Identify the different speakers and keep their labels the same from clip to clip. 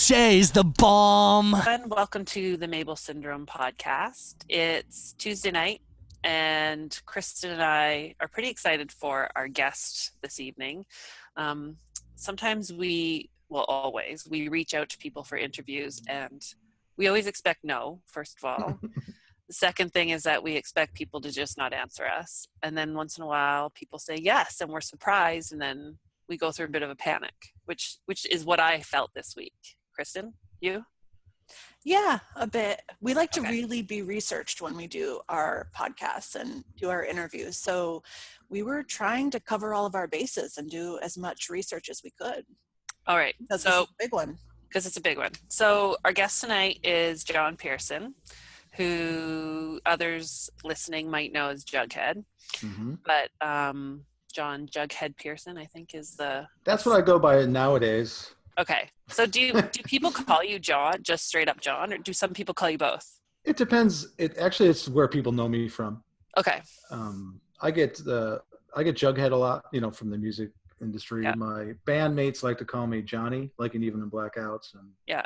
Speaker 1: Shay's the bomb.
Speaker 2: And welcome to the Mabel Syndrome podcast. It's Tuesday night, and Kristen and I are pretty excited for our guest this evening. Sometimes always, we reach out to people for interviews, and we always expect no, first of all. The second thing is that we expect people to just not answer us. And then once in a while, people say yes, and we're surprised, and then we go through a bit of a panic, which is what I felt this week. Kristen, you?
Speaker 3: Yeah, a bit. We like to really be researched when we do our podcasts and do our interviews. So we were trying to cover all of our bases and do as much research as we could.
Speaker 2: All right.
Speaker 3: Because it's a big one.
Speaker 2: Because it's a big one. So our guest tonight is John Pierson, who others listening might know as Jughead.
Speaker 4: Mm-hmm.
Speaker 2: But John Jughead Pierson, I think, is the...
Speaker 4: That's what I go by nowadays.
Speaker 2: Okay. So do people call you John, just straight up John, or do some people call you both?
Speaker 4: It depends. It's where people know me from.
Speaker 2: Okay.
Speaker 4: I get Jughead a lot, from the music industry.
Speaker 2: Yeah.
Speaker 4: My bandmates like to call me Johnny, like Even In Blackouts, and
Speaker 2: yeah.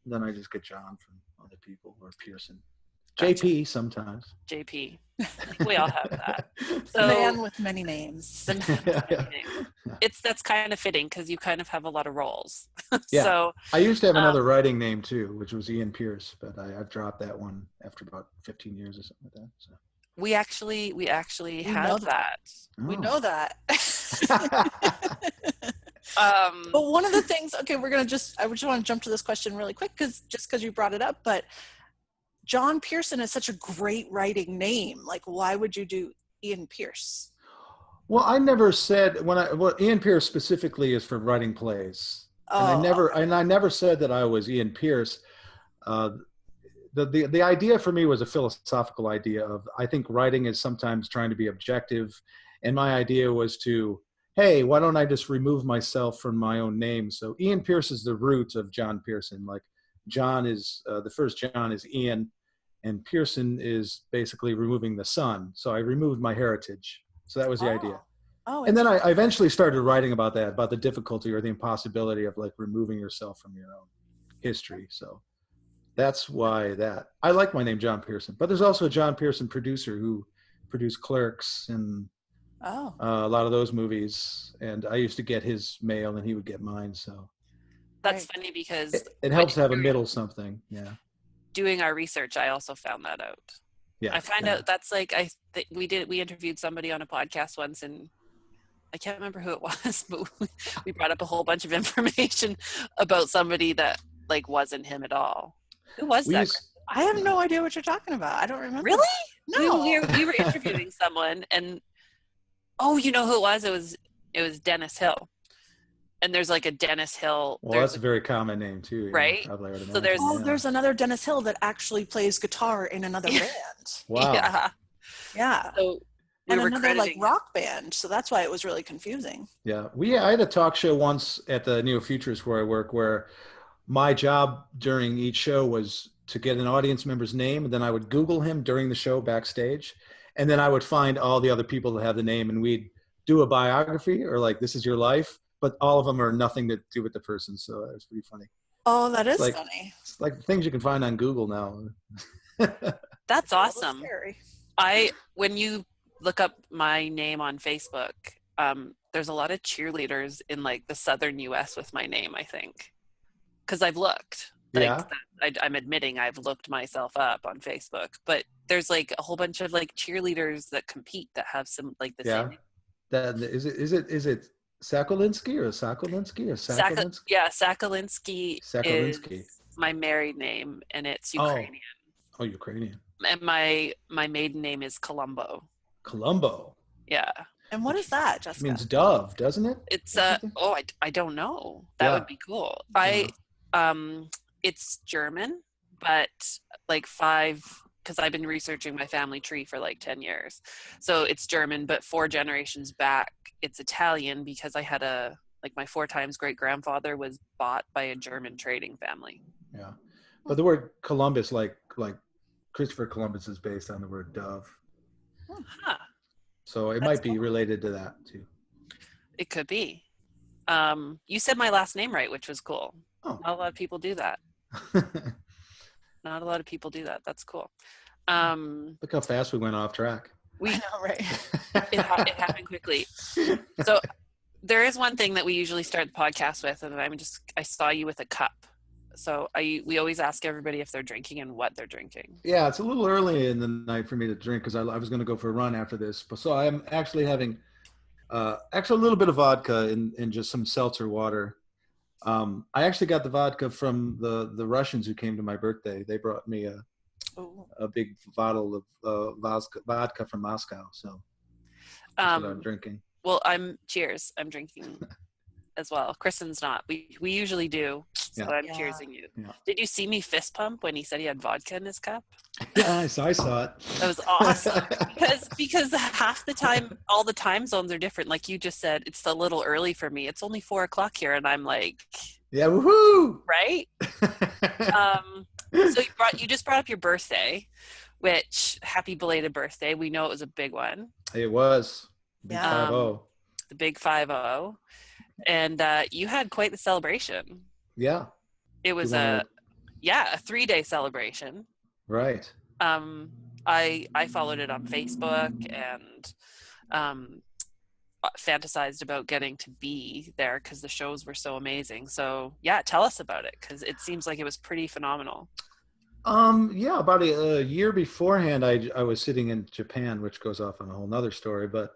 Speaker 4: Then I just get John from other people, or Pierson.
Speaker 2: Gotcha.
Speaker 4: JP sometimes.
Speaker 2: JP. I think we all have that.
Speaker 3: So, man with many names.
Speaker 2: That's kind of fitting because you kind of have a lot of roles.
Speaker 4: Yeah.
Speaker 2: So
Speaker 4: I used to have another writing name too, which was Ian Pierce, but I've dropped that one after about 15 years or something like that. So.
Speaker 2: We actually have that.
Speaker 4: Oh.
Speaker 3: We know that. But one of the things, I just want to jump to this question really quick because you brought it up, but John Pierson is such a great writing name. Like, why would you do Ian Pierce?
Speaker 4: Well, I never said Ian Pierce specifically is for writing plays. And I never said that I was Ian Pierce. The idea for me was a philosophical idea of, I think writing is sometimes trying to be objective. And my idea was hey, why don't I just remove myself from my own name? So Ian Pierce is the root of John Pierson. Like John is, the first John is Ian, and Pierson is basically removing the son. So I removed my heritage. So that was the idea. And then I eventually started writing about that, about the difficulty or the impossibility of like removing yourself from your own history. So that's why I like my name, John Pierson. But there's also a John Pierson producer who produced Clerks and a lot of those movies. And I used to get his mail and he would get mine. So
Speaker 2: that's funny because
Speaker 4: it helps to have a middle something. Yeah.
Speaker 2: Doing our research, I also found that out.
Speaker 4: Yeah.
Speaker 2: I find out that's like, we interviewed somebody on a podcast once, and I can't remember who it was, but we brought up a whole bunch of information about somebody that like wasn't him at all. Who was that?
Speaker 3: I have no idea what you're talking about. I don't remember.
Speaker 2: Really?
Speaker 3: No.
Speaker 2: We were interviewing someone, and you know who it was? It was Dennis Hill. And there's like a Dennis Hill.
Speaker 4: Well, that's a very common name too.
Speaker 2: Right?
Speaker 3: So there's another Dennis Hill that actually plays guitar in another band.
Speaker 4: Wow.
Speaker 3: Yeah.
Speaker 2: So
Speaker 3: and another like rock band. So that's why it was really confusing.
Speaker 4: Yeah. I had a talk show once at the Neo Futures where I work, where my job during each show was to get an audience member's name, and then I would Google him during the show backstage. And then I would find all the other people that have the name, and we'd do a biography or like, this is your life. But all of them are nothing to do with the person, so it was pretty funny.
Speaker 3: Oh, that is funny.
Speaker 4: It's like things you can find on Google now.
Speaker 2: That's awesome.
Speaker 3: Scary.
Speaker 2: When you look up my name on Facebook, there's a lot of cheerleaders in like the southern U.S. with my name, I think, because I've looked. I'm admitting I've looked myself up on Facebook, but there's like a whole bunch of like cheerleaders that compete that have some like the same name.
Speaker 4: Is it Sakolinsky or Sakolinsky?
Speaker 2: Sakolinsky is my married name, and it's Ukrainian.
Speaker 4: Oh, Ukrainian.
Speaker 2: And my maiden name is Colombo.
Speaker 4: Colombo.
Speaker 2: Yeah.
Speaker 3: And what is that, Jessica?
Speaker 4: It means dove, doesn't it?
Speaker 2: It's I don't know. That would be cool. It's German, but like because I've been researching my family tree for like 10 years. So it's German, but 4 generations back, it's Italian, because I had my 4 times great grandfather was bought by a German trading family.
Speaker 4: Yeah. But the word Columbus, like Christopher Columbus, is based on the word dove.
Speaker 2: Huh.
Speaker 4: So it might be related to that too.
Speaker 2: It could be. You said my last name right, which was cool.
Speaker 4: Oh.
Speaker 2: Not a lot of people do that. Not a lot of people do that. That's cool.
Speaker 4: Look how fast we went off track.
Speaker 3: I know, right?
Speaker 2: It happened quickly. So there is one thing that we usually start the podcast with, and I saw you with a cup. So we always ask everybody if they're drinking and what they're drinking.
Speaker 4: Yeah, it's a little early in the night for me to drink because I was going to go for a run after this. So I'm actually having a little bit of vodka and just some seltzer water. I actually got the vodka from the Russians who came to my birthday. They brought me a big bottle of vodka from Moscow. So that's what I'm drinking.
Speaker 2: Well, cheers. I'm drinking as well. Kristen's not. We usually do. So I'm cheersing you. Yeah. Did you see me fist pump when he said he had vodka in his cup?
Speaker 4: Yeah, I saw it.
Speaker 2: That was awesome. because half the time, all the time zones are different. Like you just said, it's a little early for me. It's only 4:00 here, and I'm like,
Speaker 4: yeah, woohoo!
Speaker 2: Right? So you just brought up your birthday, which happy belated birthday. We know it was a big one.
Speaker 4: It was. Big 5-0.
Speaker 2: The big 5-0. And you had quite the celebration.
Speaker 4: Yeah.
Speaker 2: It was a 3-day celebration.
Speaker 4: Right.
Speaker 2: I followed it on Facebook and fantasized about getting to be there because the shows were so amazing. So yeah, tell us about it because it seems like it was pretty phenomenal.
Speaker 4: About a year beforehand, I was sitting in Japan, which goes off on a whole nother story, but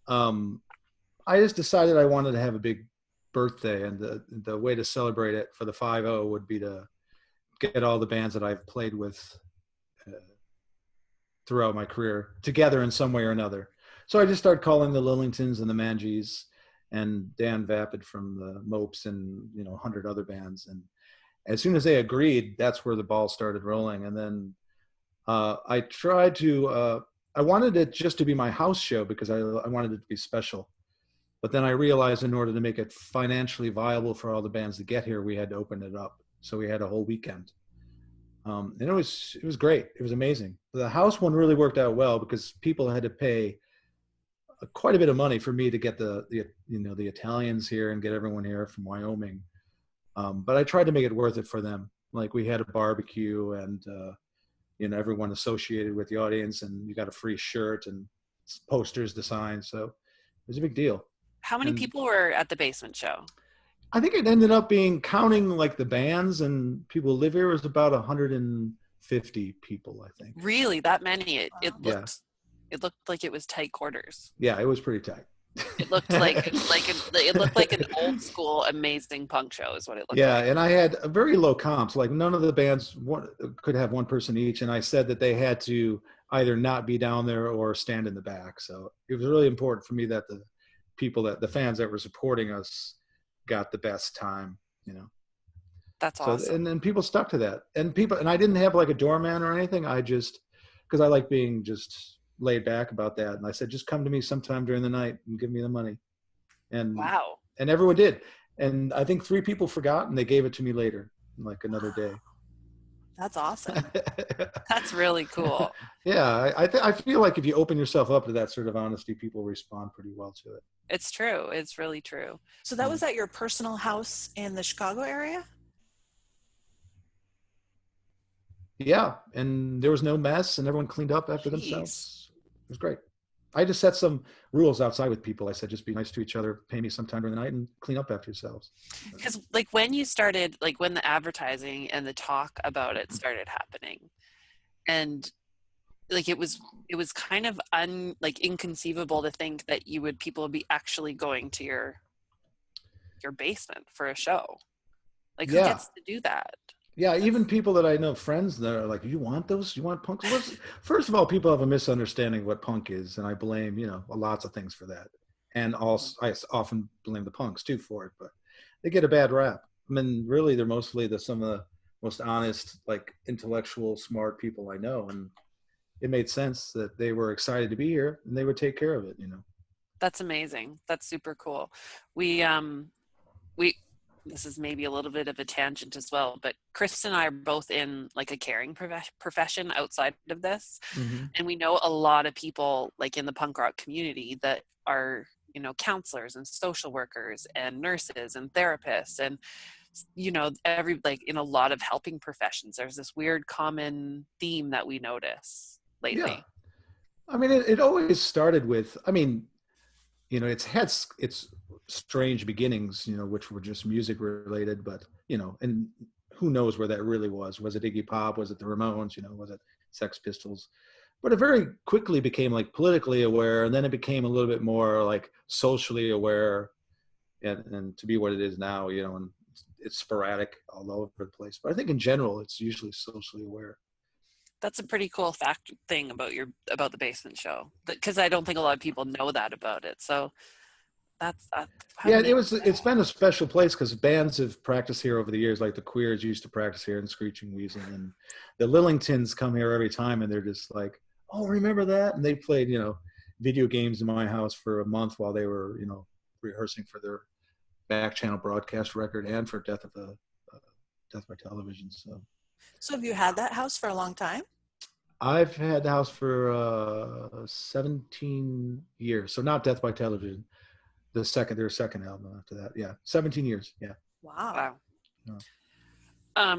Speaker 4: I just decided I wanted to have a big birthday, and the way to celebrate it for the 5-0 would be to get all the bands that I've played with throughout my career together in some way or another. So I just started calling the Lillingtons and the Mangies and Dan Vapid from the Mopes and 100 other bands. And as soon as they agreed, that's where the ball started rolling. And then I tried to I wanted it just to be my house show because I wanted it to be special. But then I realized in order to make it financially viable for all the bands to get here, we had to open it up. So we had a whole weekend. And it was great. It was amazing. The house one really worked out well because people had to pay quite a bit of money for me to get the Italians here and get everyone here from Wyoming. But I tried to make it worth it for them. Like we had a barbecue and everyone associated with the audience, and you got a free shirt and posters to sign. So it was a big deal.
Speaker 2: How many people were at the basement show?
Speaker 4: I think it ended up being, counting like the bands and people who live here, was about 150 people, I think.
Speaker 2: Really, that many? It looked like it was tight quarters.
Speaker 4: Yeah, it was pretty tight.
Speaker 2: It looked like it looked like an old school amazing punk show is what it looked like.
Speaker 4: Yeah, and I had very low comps. Like none of the bands could have one person each, and I said that they had to either not be down there or stand in the back. So it was really important for me that the fans that were supporting us got the best time.
Speaker 2: That's awesome.
Speaker 4: So, and then people stuck to that, and I didn't have like a doorman or anything. I just, because I like being just laid back about that. And I said, just come to me sometime during the night and give me the money. And
Speaker 2: wow.
Speaker 4: And everyone did. And I think 3 people forgot and they gave it to me later, like another day.
Speaker 3: That's awesome.
Speaker 2: That's really cool.
Speaker 4: Yeah. I feel like if you open yourself up to that sort of honesty, people respond pretty well to it.
Speaker 2: It's true. It's really true.
Speaker 3: So that was at your personal house in the Chicago area?
Speaker 4: Yeah. And there was no mess and everyone cleaned up after themselves. It was great. I just set some rules outside with people. I said, just be nice to each other, pay me sometime during the night, and clean up after yourselves.
Speaker 2: Because like when you started, like when the advertising and the talk about it started happening, and like it was kind of inconceivable to think that people would be actually going to your basement for a show. Like who gets to do that?
Speaker 4: Yeah, even people that I know, friends that are like, you want those? You want punk? First of all, people have a misunderstanding what punk is, and I blame, lots of things for that. And also, I often blame the punks too for it, but they get a bad rap. I mean, really, they're mostly some of the most honest, like intellectual, smart people I know, and it made sense that they were excited to be here and they would take care of it.
Speaker 2: That's amazing. That's super cool. This is maybe a little bit of a tangent as well, but Chris and I are both in like a caring profession outside of this. Mm-hmm. And we know a lot of people like in the punk rock community that are, counselors and social workers and nurses and therapists. And you know, every, like in a lot of helping professions, there's this weird common theme that we notice lately.
Speaker 4: Yeah. I mean, it always started with, I mean, you know, it's had its strange beginnings, you know, which were just music related, but, you know, and who knows where that really was. Was it Iggy Pop? Was it the Ramones? You know, was it Sex Pistols? But it very quickly became like politically aware, and then it became a little bit more like socially aware, and to be what it is now, you know, and it's sporadic all over the place. But I think in general, it's usually socially aware.
Speaker 2: That's a pretty cool fact thing about the Basement Show, because I don't think a lot of people know that about it. So that's
Speaker 4: yeah, it's been a special place because bands have practiced here over the years. Like the Queers used to practice here in Screeching Weasel, and the Lillingtons come here every time, and they're just like, oh, remember that? And they played, you know, video games in my house for a month while they were, you know, rehearsing for their back channel broadcast record and for Death by Television.
Speaker 3: So have you had that house for a long time?
Speaker 4: I've had the house for 17 years. So not Death by Television. Their second album after that. Yeah. 17 years. Yeah.
Speaker 3: Wow.
Speaker 4: Yeah.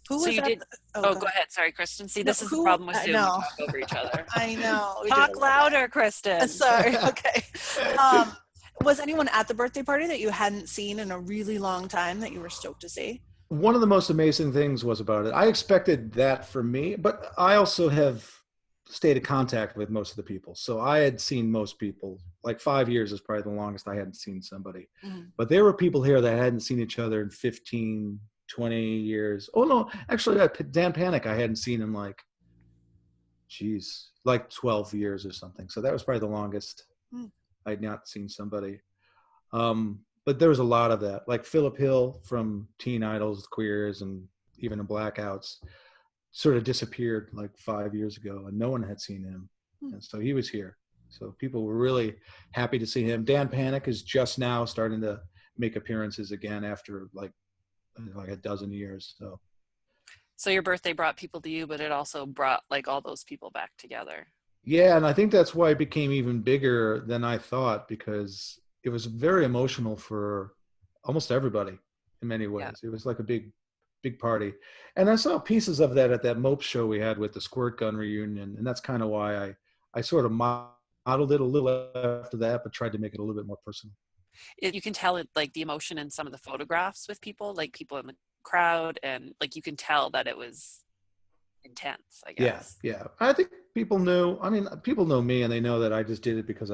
Speaker 3: Who
Speaker 2: so
Speaker 3: was
Speaker 2: you
Speaker 3: that?
Speaker 2: did? Go ahead. Sorry, Kristen. See, this is the problem with Zoom. We talk over each other.
Speaker 3: I know.
Speaker 2: Talk louder, Kristen.
Speaker 3: Sorry. Okay. Was anyone at the birthday party that you hadn't seen in a really long time that you were stoked to see?
Speaker 4: One of the most amazing things was about it. I expected that for me, but I also have stayed in contact with most of the people. So I had seen most people. Like 5 years is probably the longest I hadn't seen somebody. Mm-hmm. But there were people here that hadn't seen each other in 15, 20 years. Oh, no. Actually, Dan Panic I hadn't seen in like 12 years or something. So that was probably the longest I'd not seen somebody. But there was a lot of that. Like Philip Hill from Teen Idols, Queers, and even In Blackouts sort of disappeared like 5 years ago, and no one had seen him. And so he was here. So people were really happy to see him. Dan Panic is just now starting to make appearances again after like a dozen years.
Speaker 2: So your birthday brought people to you, but it also brought like all those people back together.
Speaker 4: Yeah, and I think that's why it became even bigger than I thought, because it was very emotional for almost everybody in many ways. Yeah. It was like a big party. And I saw pieces of that at that Mope show we had with the Squirt Gun reunion. And that's kind of why I sort of modeled it a little after that, but tried to make it a little bit more personal.
Speaker 2: You can tell it, like the emotion in some of the photographs with people, like people in the crowd, and like you can tell that it was intense, I guess.
Speaker 4: Yeah. I think people knew. I mean, people know me, and they know that I just did it because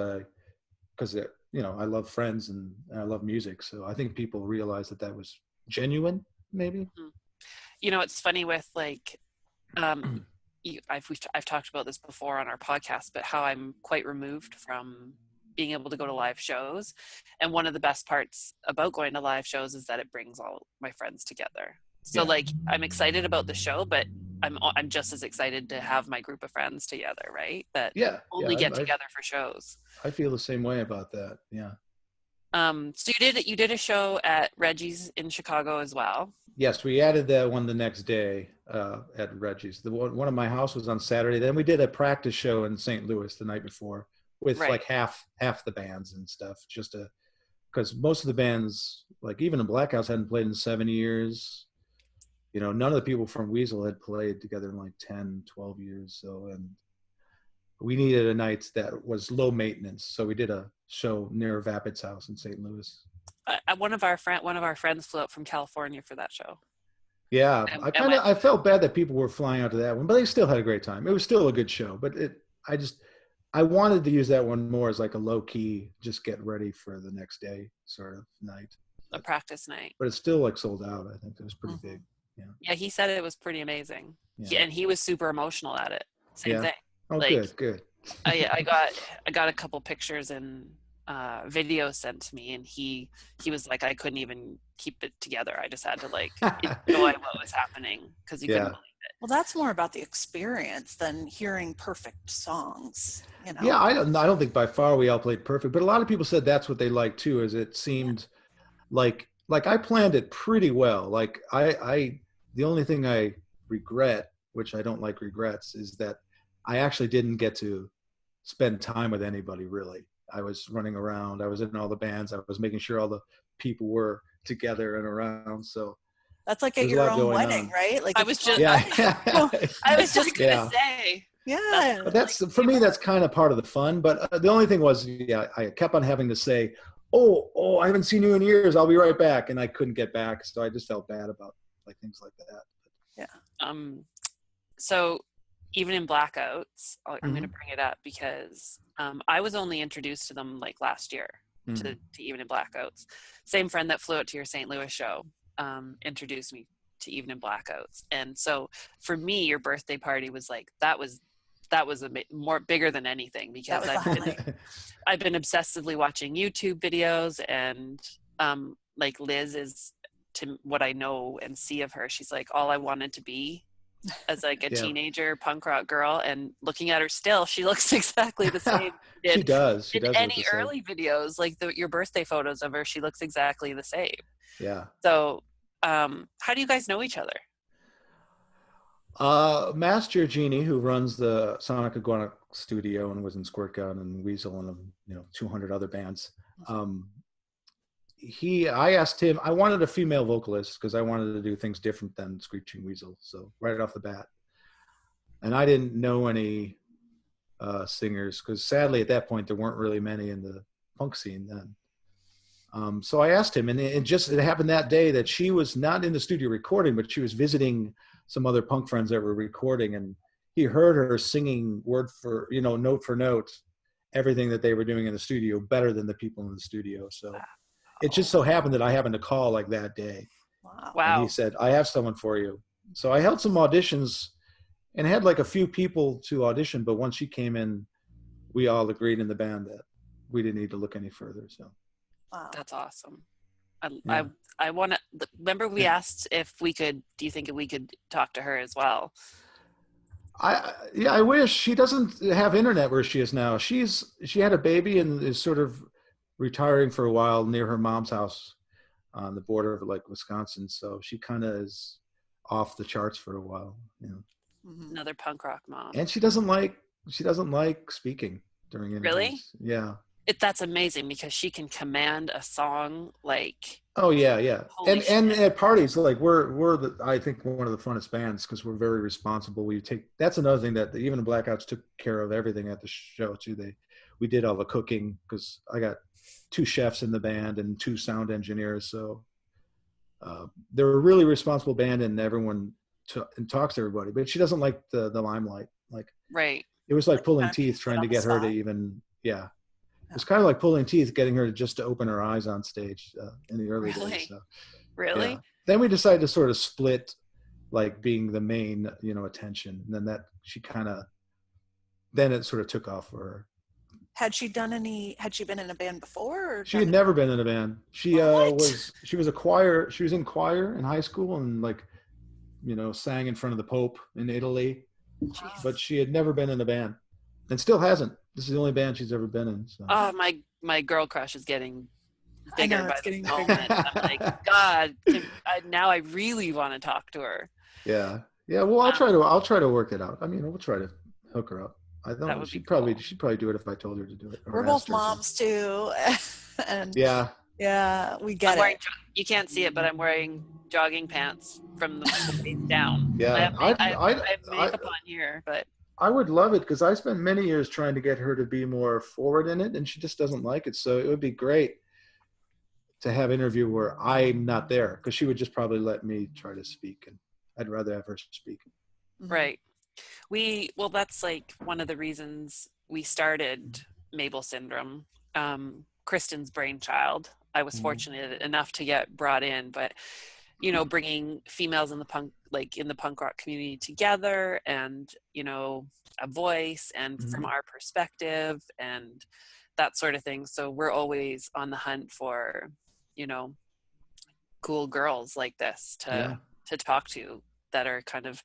Speaker 4: you know, I love Friends and I love music. So I think people realized that was genuine, maybe. Mm-hmm.
Speaker 2: You know, it's funny with like, I've talked about this before on our podcast, but how I'm quite removed from being able to go to live shows. And one of the best parts about going to live shows is that it brings all my friends together. So like, I'm excited about the show, but I'm just as excited to have my group of friends together, right? That only get together for shows.
Speaker 4: I feel the same way about that. Yeah.
Speaker 2: So you did a show at Reggie's in Chicago as well.
Speaker 4: Yes, we added that one the next day at Reggie's. One of my house was on Saturday. Then we did a practice show in St. Louis the night before with like half the bands and stuff, just because most of the bands, like even in Blackouts, hadn't played in 7 years. You know, none of the people from Weasel had played together in like 10, 12 years. So, and we needed a night that was low maintenance. So we did a show near Vapid's house in St. Louis.
Speaker 2: One of our friends flew up from California for that show.
Speaker 4: Yeah. I felt bad that people were flying out to that one, but they still had a great time. It was still a good show, but I wanted to use that one more as like a low key, just get ready for the next day sort of night.
Speaker 2: A practice night.
Speaker 4: But it's still like sold out. I think it was pretty big.
Speaker 2: Yeah, he said it was pretty amazing. Yeah. And he was super emotional at it. Same thing.
Speaker 4: Oh, like, good.
Speaker 2: I got a couple pictures and video sent to me, and he was like, I couldn't even keep it together. I just had to like enjoy what was happening because he couldn't believe it.
Speaker 3: Well, that's more about the experience than hearing perfect songs. You know?
Speaker 4: Yeah, I don't think by far we all played perfect, but a lot of people said that's what they liked too. Is it seemed like I planned it pretty well. Like the only thing I regret, which I don't like regrets, is that I actually didn't get to spend time with anybody really. I was running around. I was in all the bands. I was making sure all the people were together and around. So
Speaker 3: That's like
Speaker 4: There's
Speaker 3: at
Speaker 4: a
Speaker 3: your
Speaker 4: lot
Speaker 3: own
Speaker 4: going
Speaker 3: wedding,
Speaker 4: on.
Speaker 3: right? Like
Speaker 2: I
Speaker 3: it's
Speaker 2: was just
Speaker 4: Yeah.
Speaker 2: I was just gonna
Speaker 4: Yeah.
Speaker 2: say.
Speaker 3: yeah.
Speaker 4: But that's, for me, that's kind of part of the fun. But the only thing was, I kept on having to say, oh, I haven't seen you in years. I'll be right back. And I couldn't get back. So I just felt bad about like things like that.
Speaker 2: So even in Blackouts, I'm going to
Speaker 4: Mhm.
Speaker 2: bring it up because I was only introduced to them like last year to Even in Blackouts. Same friend that flew out to your St. Louis show introduced me to Even in Blackouts. And so for me, your birthday party was like, that was more bigger than anything, because
Speaker 3: That was the highlight.
Speaker 2: I've been obsessively watching YouTube videos, and like Liz is, to what I know and see of her, she's like all I wanted to be as like a
Speaker 4: Yeah.
Speaker 2: teenager punk rock girl, and looking at her still, she looks exactly the same.
Speaker 4: She does. She
Speaker 2: In
Speaker 4: does look
Speaker 2: any
Speaker 4: the same.
Speaker 2: early videos, like your birthday photos of her, she looks exactly the same.
Speaker 4: Yeah.
Speaker 2: So how do you guys know each other?
Speaker 4: Master Genie, who runs the Sonic Iguana studio and was in Squirt Gun and Weasel and 200 other bands. I asked him, I wanted a female vocalist because I wanted to do things different than Screeching Weasel. So right off the bat, and I didn't know any singers, because sadly at that point there weren't really many in the punk scene then. So I asked him, and it happened that day that she was not in the studio recording, but she was visiting some other punk friends that were recording, and he heard her singing word for, note for note, everything that they were doing in the studio better than the people in the studio. So it just so happened that I happened to call like that day. And he said, I have someone for you. So I held some auditions and had like a few people to audition, but once she came in, we all agreed in the band that we didn't need to look any further. So
Speaker 2: That's awesome.
Speaker 4: Yeah.
Speaker 2: I want to remember we asked if we could, do you think we could talk to her as well?
Speaker 4: I wish. She doesn't have internet where she is now. She had a baby and is sort of retiring for a while near her mom's house on the border of like Wisconsin. So she kind of is off the charts for a while,
Speaker 2: Another punk rock mom.
Speaker 4: And she doesn't like speaking during interviews.
Speaker 2: Really?
Speaker 4: Yeah.
Speaker 2: That's amazing, because she can command a song like.
Speaker 4: Oh yeah.
Speaker 2: Holy
Speaker 4: And
Speaker 2: shit.
Speaker 4: at parties, like we're I think one of the funnest bands because we're very responsible. That's another thing that Even the Blackouts took care of everything at the show too. We did all the cooking because I got 2 chefs in the band and 2 sound engineers. So they're a really responsible band, and everyone talks to everybody. But she doesn't like the limelight. Like
Speaker 2: Right.
Speaker 4: it was like pulling
Speaker 3: kind of
Speaker 4: teeth
Speaker 3: put
Speaker 4: trying
Speaker 3: on
Speaker 4: to
Speaker 3: the
Speaker 4: get her to
Speaker 3: spot.
Speaker 4: even It's kind of like pulling teeth, getting her just to open her eyes on stage in the early
Speaker 2: Really?
Speaker 4: days. So,
Speaker 2: Really?
Speaker 4: yeah. Then we decided to sort of split, like being the main, attention. And then then it sort of took off for her.
Speaker 3: Had she been in a band before? Or
Speaker 4: She had never been in a band. She
Speaker 3: What?
Speaker 4: she was in choir in high school and sang in front of the Pope in Italy, but she had never been in a band and still hasn't. This is the only band she's ever been in. So.
Speaker 2: Oh, my girl crush is getting bigger by the
Speaker 3: bigger.
Speaker 2: moment. I'm like, God, now I really want to talk to her.
Speaker 4: Yeah. Well, I'll try to work it out. I mean, we'll try to hook her up. I don't know. She'd probably do it if I told her to do it.
Speaker 3: We're both moms too, and
Speaker 4: yeah,
Speaker 3: we get it.
Speaker 2: You can't see it, but I'm wearing jogging pants from the waist down.
Speaker 4: Yeah,
Speaker 2: I have makeup on here, but
Speaker 4: I would love it because I spent many years trying to get her to be more forward in it, and she just doesn't like it. So it would be great to have an interview where I'm not there, because she would just probably let me try to speak, and I'd rather have her speak.
Speaker 2: Right. That's like one of the reasons we started Mabel Syndrome. Kristen's brainchild. I was fortunate enough to get brought in, but bringing females in the punk rock community together, and a voice, and from our perspective, and that sort of thing. So we're always on the hunt for cool girls like this to talk to, that are kind of,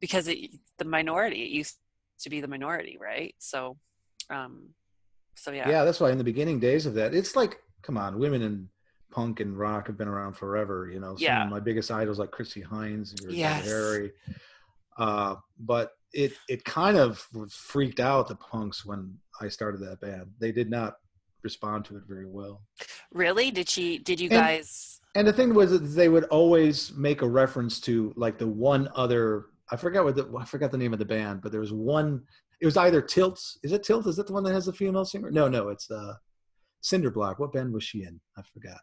Speaker 2: because the minority, it used to be the minority, right? So yeah,
Speaker 4: that's why in the beginning days of that, it's like, come on, women in punk and rock have been around forever. Some of my biggest idols like Chrissy Hines or Harry. But it kind of freaked out the punks when I started that band. They did not respond to it very well.
Speaker 2: Really? Did you guys?
Speaker 4: And the thing was that they would always make a reference to like the one other. I forgot the name of the band, but there was one. It was either Tilt. Is it Tilt? Is that the one that has a female singer? No, it's Cinderblock. What band was she in? I forgot.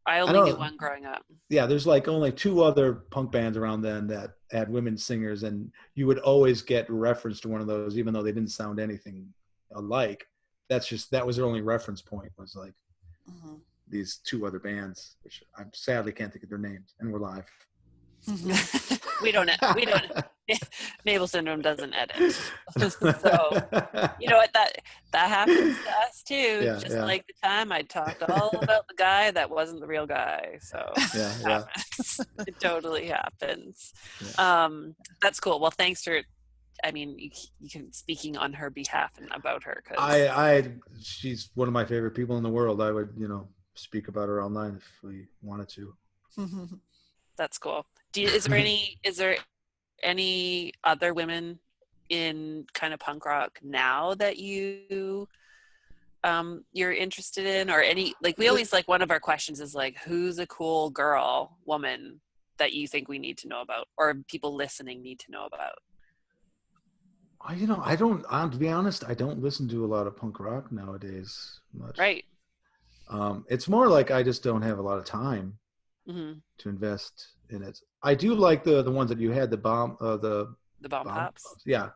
Speaker 2: I only knew one growing up.
Speaker 4: Yeah, there's like only two other punk bands around then that had women singers, and you would always get reference to one of those, even though they didn't sound anything alike. That was their only reference point, was like these two other bands, which I sadly can't think of their names, and we're live.
Speaker 2: we don't Mabel Syndrome doesn't edit. So you know what, that happens to us too. Like the time I talked all about the guy that wasn't the real guy. So it totally happens. That's cool. Well, thanks for, I mean, you can speaking on her behalf and about her, because
Speaker 4: she's one of my favorite people in the world. I would, speak about her all night if we wanted to.
Speaker 2: That's cool. Is there any other women in kind of punk rock now that you're interested in, or any, like, we always, like, one of our questions is like, who's a cool woman that you think we need to know about, or people listening need to know about?
Speaker 4: To be honest, I don't listen to a lot of punk rock nowadays much.
Speaker 2: Right.
Speaker 4: It's more like I just don't have a lot of time to invest in it. I do like the ones that you had, the bomb pops. Yeah,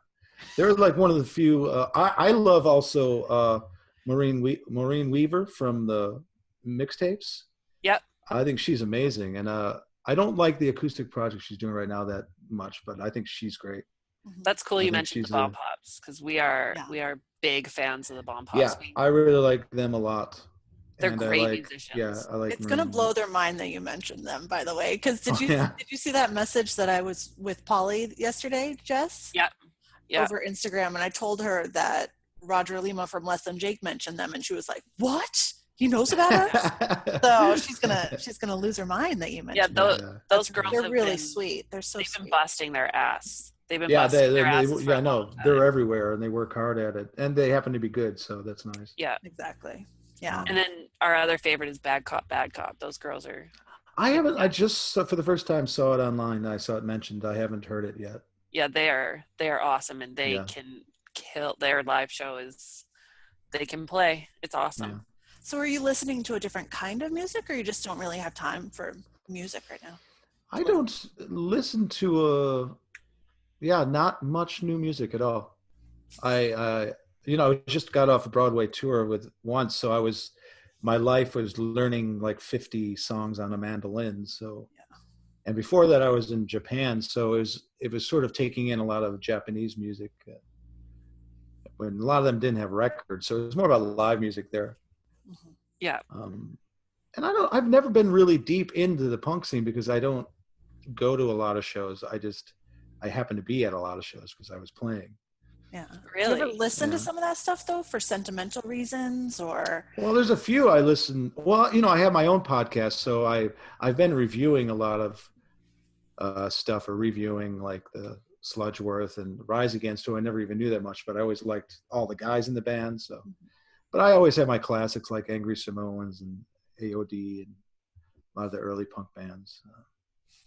Speaker 4: they're like one of the few. I love also Maureen Weaver from the mixtapes.
Speaker 2: Yep.
Speaker 4: I think she's amazing, and I don't like the acoustic project she's doing right now that much, but I think she's great.
Speaker 2: That's cool. You mentioned the bomb pops, because we are big fans of the bomb pops.
Speaker 4: Yeah, I really like them a lot.
Speaker 2: They're great musicians.
Speaker 4: Yeah, I like.
Speaker 3: It's gonna blow their mind that you mentioned them, by the way. Because did you see that message that I was with Polly yesterday, Jess?
Speaker 2: Yeah.
Speaker 3: Over Instagram, and I told her that Roger Lima from Less Than Jake mentioned them, and she was like, "What? He knows about us?" So she's gonna lose her mind that you mentioned.
Speaker 2: Yeah, those girls.
Speaker 3: They're really sweet. They're so.
Speaker 2: They've
Speaker 3: been
Speaker 2: busting their ass. They've been busting their asses.
Speaker 4: Yeah, I know. They're everywhere, and they work hard at it, and they happen to be good, so that's nice.
Speaker 2: Yeah,
Speaker 3: exactly. Yeah.
Speaker 2: And then our other favorite is Bad Cop, Bad Cop. Those girls are.
Speaker 4: I just for the first time saw it online. I saw it mentioned. I haven't heard it yet.
Speaker 2: Yeah, they are awesome, and they can kill. Their live show they can play. It's awesome.
Speaker 3: Yeah. So are you listening to a different kind of music, or you just don't really have time for music right now?
Speaker 4: I don't listen to not much new music at all. I just got off a Broadway tour with once, so my life was learning like 50 songs on a mandolin. So, and before that I was in Japan, so it was sort of taking in a lot of Japanese music when a lot of them didn't have records. So it was more about live music there.
Speaker 2: Yeah.
Speaker 4: And I've never been really deep into the punk scene because I don't go to a lot of shows. I happen to be at a lot of shows because I was playing.
Speaker 3: Yeah.
Speaker 2: Really?
Speaker 3: Do you ever listen to some of that stuff though, for sentimental reasons, or?
Speaker 4: Well, there's a few I listen. Well, I have my own podcast, so I've been reviewing a lot of stuff, or reviewing like the Sludgeworth and Rise Against, who I never even knew that much, but I always liked all the guys in the band. So, but I always have my classics like Angry Samoans and AOD and a lot of the early punk bands,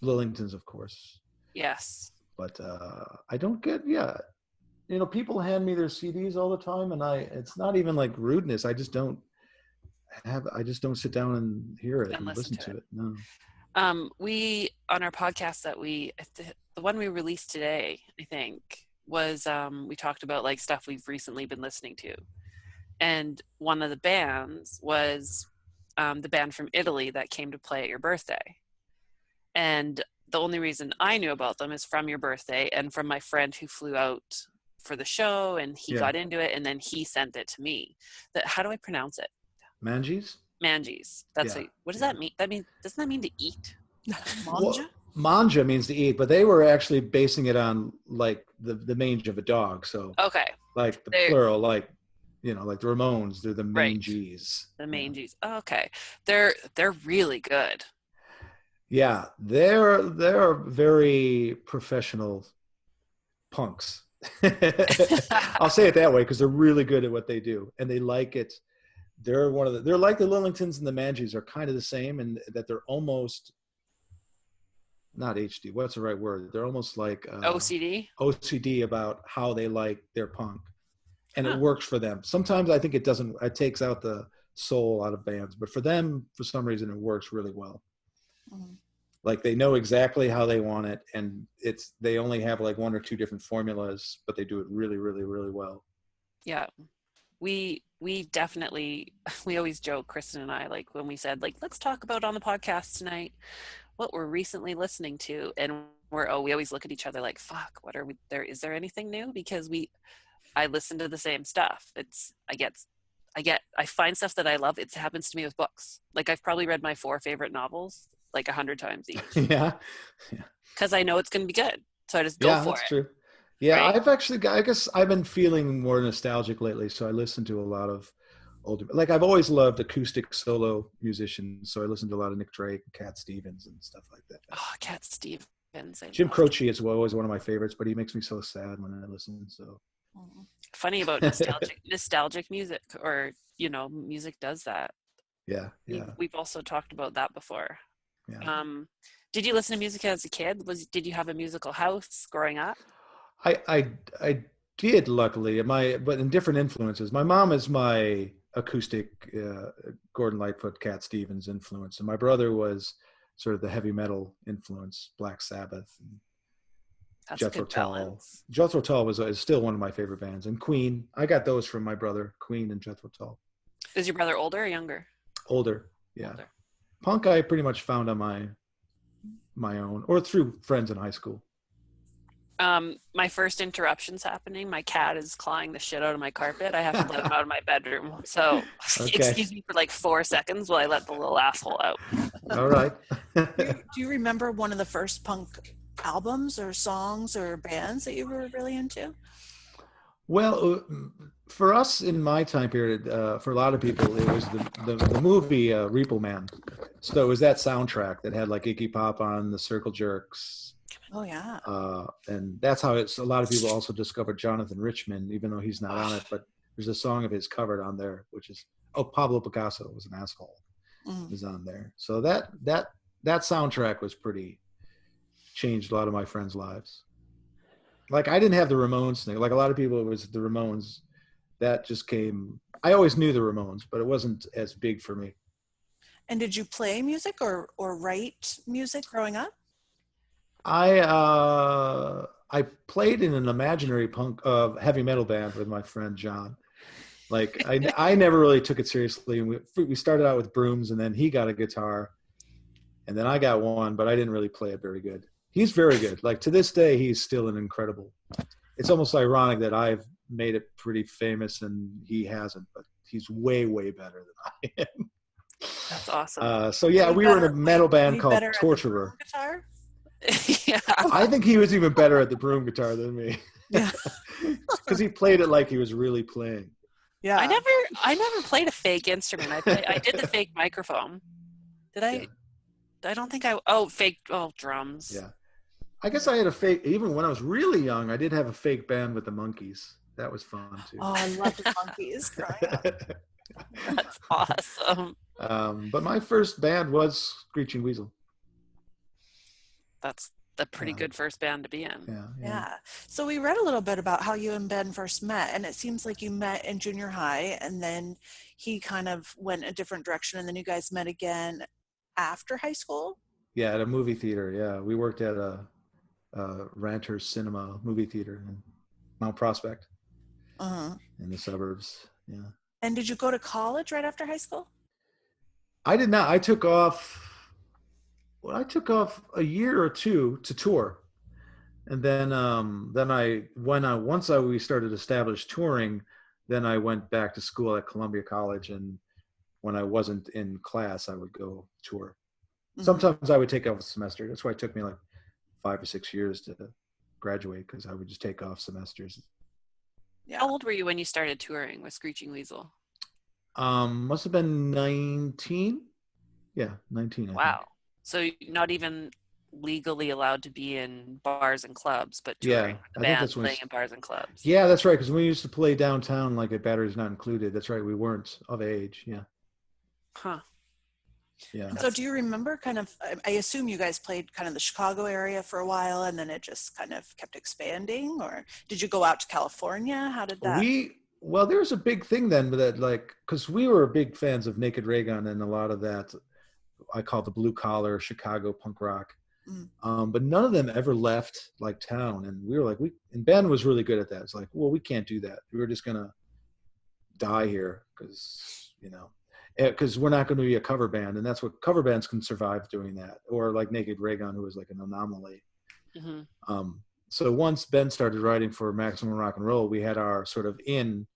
Speaker 4: Lillingtons, of course.
Speaker 2: Yes.
Speaker 4: But I don't get people hand me their CDs all the time, and it's not even like rudeness. I just don't sit down and hear it and listen to it. No.
Speaker 2: We, on our podcast the one we released today, I think, was we talked about like stuff we've recently been listening to, and one of the bands was the band from Italy that came to play at your birthday, and the only reason I knew about them is from your birthday and from my friend who flew out for the show, and he got into it, and then he sent it to me. How do I pronounce it?
Speaker 4: Manges.
Speaker 2: That's what does that mean? Doesn't that mean to eat?
Speaker 4: Manja means to eat, but they were actually basing it on like the mange of a dog. So like the plural, like like the Ramones, they're the Manges.
Speaker 2: The Manges. Oh, okay. They're really good.
Speaker 4: Yeah, they're very professional punks. I'll say it that way because they're really good at what they do, and they like it. they're they're like the Lillingtons and the Manjis are kind of the same, and that they're almost not HD. What's the right word? They're almost like OCD about how they like their punk, and it works for them. Sometimes I think it doesn't. It takes out the soul out of bands, but for them, for some reason, it works really well. Mm-hmm. Like they know exactly how they want it, and they only have like one or two different formulas, but they do it really, really, really well.
Speaker 2: Yeah, we definitely, we always joke, Kristen and I, like when we said like, let's talk about on the podcast tonight what we're recently listening to, and we always look at each other like, fuck, what are we there? Is there anything new? Because I listen to the same stuff. I find stuff that I love. It happens to me with books. Like I've probably read my 4 favorite novels like 100 times each.
Speaker 4: Yeah.
Speaker 2: Because I know it's going to be good. So I just go for it. Yeah, that's true.
Speaker 4: Yeah, right? I guess I've been feeling more nostalgic lately. So I listen to a lot of older, like I've always loved acoustic solo musicians. So I listen to a lot of Nick Drake, Cat Stevens and stuff like that.
Speaker 2: Oh, Cat Stevens.
Speaker 4: Jim Croce is always one of my favorites, but he makes me so sad when I listen. So
Speaker 2: funny about nostalgic music, or, music does that.
Speaker 4: Yeah.
Speaker 2: We've also talked about that before.
Speaker 4: Yeah.
Speaker 2: Did you listen to music as a kid? Did you have a musical house growing up?
Speaker 4: I did, luckily, but in different influences. My mom is my acoustic Gordon Lightfoot, Cat Stevens influence, and my brother was sort of the heavy metal influence, Black Sabbath and Jethro Tull. Jethro Tull is still one of my favorite bands, and Queen. I got those from my brother, Queen and Jethro Tull.
Speaker 2: Is your brother older or younger?
Speaker 4: Older, yeah. Older. Punk I pretty much found on my own, or through friends in high school.
Speaker 2: My first interruption's happening. My cat is clawing the shit out of my carpet. I have to let him out of my bedroom. So excuse me for like 4 seconds while I let the little asshole out.
Speaker 4: All right.
Speaker 3: Do you remember one of the first punk albums or songs or bands that you were really into?
Speaker 4: Well, for us in my time period, for a lot of people, it was the movie Repo Man. So it was that soundtrack that had like Iggy Pop on, the Circle Jerks.
Speaker 3: Oh yeah.
Speaker 4: And that's how a lot of people also discovered Jonathan Richman, even though he's not on it. But there's a song of his covered on there, which is Pablo Picasso was an asshole. Is on there. So that soundtrack was changed a lot of my friends' lives. Like I didn't have the Ramones thing. Like a lot of people, it was the Ramones. That just came. I always knew the Ramones, but it wasn't as big for me.
Speaker 3: And did you play music or write music growing up?
Speaker 4: I played in an imaginary punk heavy metal band with my friend John. Like I never really took it seriously. And we started out with brooms, and then he got a guitar, and then I got one, but I didn't really play it very good. He's very good. Like to this day, he's still an incredible. It's almost ironic that I've made it pretty famous and he hasn't, but he's way, way better than I am.
Speaker 2: That's awesome.
Speaker 4: So yeah, we were in a metal band called Torturer.
Speaker 3: Guitar?
Speaker 2: Yeah.
Speaker 4: I think he was even better at the broom guitar than me.
Speaker 3: Yeah.
Speaker 4: Because he played it like he was really playing.
Speaker 3: Yeah.
Speaker 2: I never played a fake instrument. I did the fake microphone. Did I? Yeah. I don't think drums.
Speaker 4: Yeah. I guess I had a fake, even when I was really young, I did have a fake band with the Monkees. That was fun too.
Speaker 3: Oh, I loved the Monkees growing up.
Speaker 2: That's awesome.
Speaker 4: But my first band was Screeching Weasel.
Speaker 2: That's a pretty good first band to be in.
Speaker 3: Yeah. So we read a little bit about how you and Ben first met, and it seems like you met in junior high, and then he kind of went a different direction, and then you guys met again after high school?
Speaker 4: Yeah, at a movie theater. Yeah, we worked at a Ranter's Cinema movie theater in Mount Prospect in the suburbs. Yeah.
Speaker 3: And did you go to college right after high school?
Speaker 4: I did not. I took off a year or two to tour, and then we started established touring, then I went back to school at Columbia College, and when I wasn't in class, I would go tour. Sometimes I would take off a semester. That's why it took me like 5 or 6 years to graduate, because I would just take off semesters.
Speaker 2: Yeah. How old were you when you started touring with Screeching Weasel?
Speaker 4: Must have been 19. Yeah, 19.
Speaker 2: Wow. So not even legally allowed to be in bars and clubs, but
Speaker 4: Yeah,
Speaker 2: touring with the
Speaker 4: I think
Speaker 2: band,
Speaker 4: that's when
Speaker 2: playing in bars and clubs.
Speaker 4: yeah, that's right. Because we used to play downtown, like at Batteries Not Included. That's right. We weren't of age. Yeah,
Speaker 2: Huh.
Speaker 4: yeah.
Speaker 3: And so do you remember kind of, I assume you guys played kind of the Chicago area for a while and then it just kind of kept expanding, or did you go out to California? How did that?
Speaker 4: Well, there was a big thing then that, like, because we were big fans of Naked Raygun and a lot of that I call the blue collar Chicago punk rock. But none of them ever left like town. And we were like, and Ben was really good at that. It's like, well, we can't do that. We were just going to die here because, because we're not going to be a cover band. And that's what cover bands can survive doing that. Or like Naked Raygun, who was like an anomaly. Mm-hmm. So once Ben started writing for Maximum Rock and Roll, we had our sort of in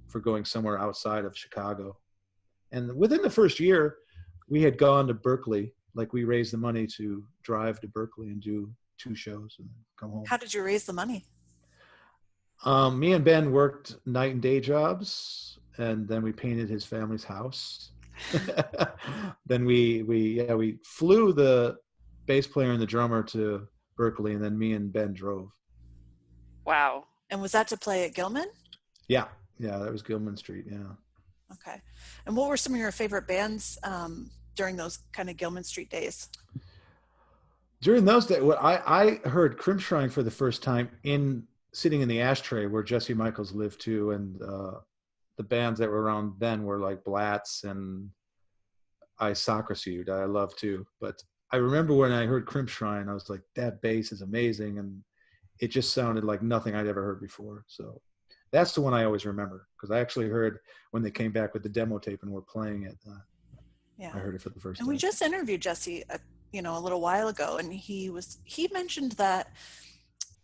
Speaker 4: for going somewhere outside of Chicago. And within the first year, we had gone to Berkeley. Like, we raised the money to drive to Berkeley and do 2 shows and come home.
Speaker 3: How did you raise the money?
Speaker 4: Me and Ben worked night and day jobs, and then we painted his family's house. Then we flew the bass player and the drummer to Berkeley, and then me and Ben drove.
Speaker 2: Wow.
Speaker 3: And was that to play at Gilman?
Speaker 4: Yeah, that was Gilman Street. Yeah.
Speaker 3: Okay. And what were some of your favorite bands during those kind of Gilman Street days?
Speaker 4: During those days, I heard Crimpshrine for the first time sitting in the ashtray where Jesse Michaels lived too, and the bands that were around then were like Blatz and Isocracy, that I love too. But I remember when I heard Crimpshrine, I was like, that bass is amazing, and it just sounded like nothing I'd ever heard before. So that's the one I always remember, because I actually heard when they came back with the demo tape and were playing it.
Speaker 3: Yeah,
Speaker 4: I heard it for the first
Speaker 3: time.
Speaker 4: And
Speaker 3: we just interviewed Jesse, a little while ago, and he mentioned that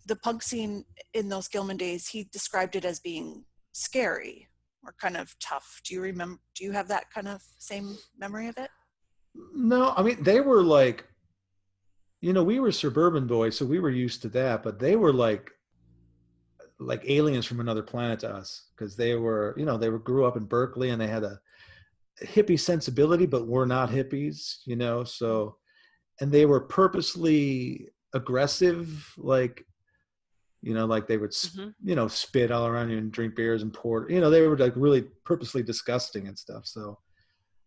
Speaker 3: the punk scene in those Gilman days, he described it as being scary or kind of tough. Do you have that kind of same memory of it?
Speaker 4: No, I mean, they were like, we were suburban boys, so we were used to that, but they were like aliens from another planet to us, because they were, grew up in Berkeley and they had a hippie sensibility, but we're not hippies, so, and they were purposely aggressive, like, like they would, spit all around you and drink beers and pour, they were like really purposely disgusting and stuff. So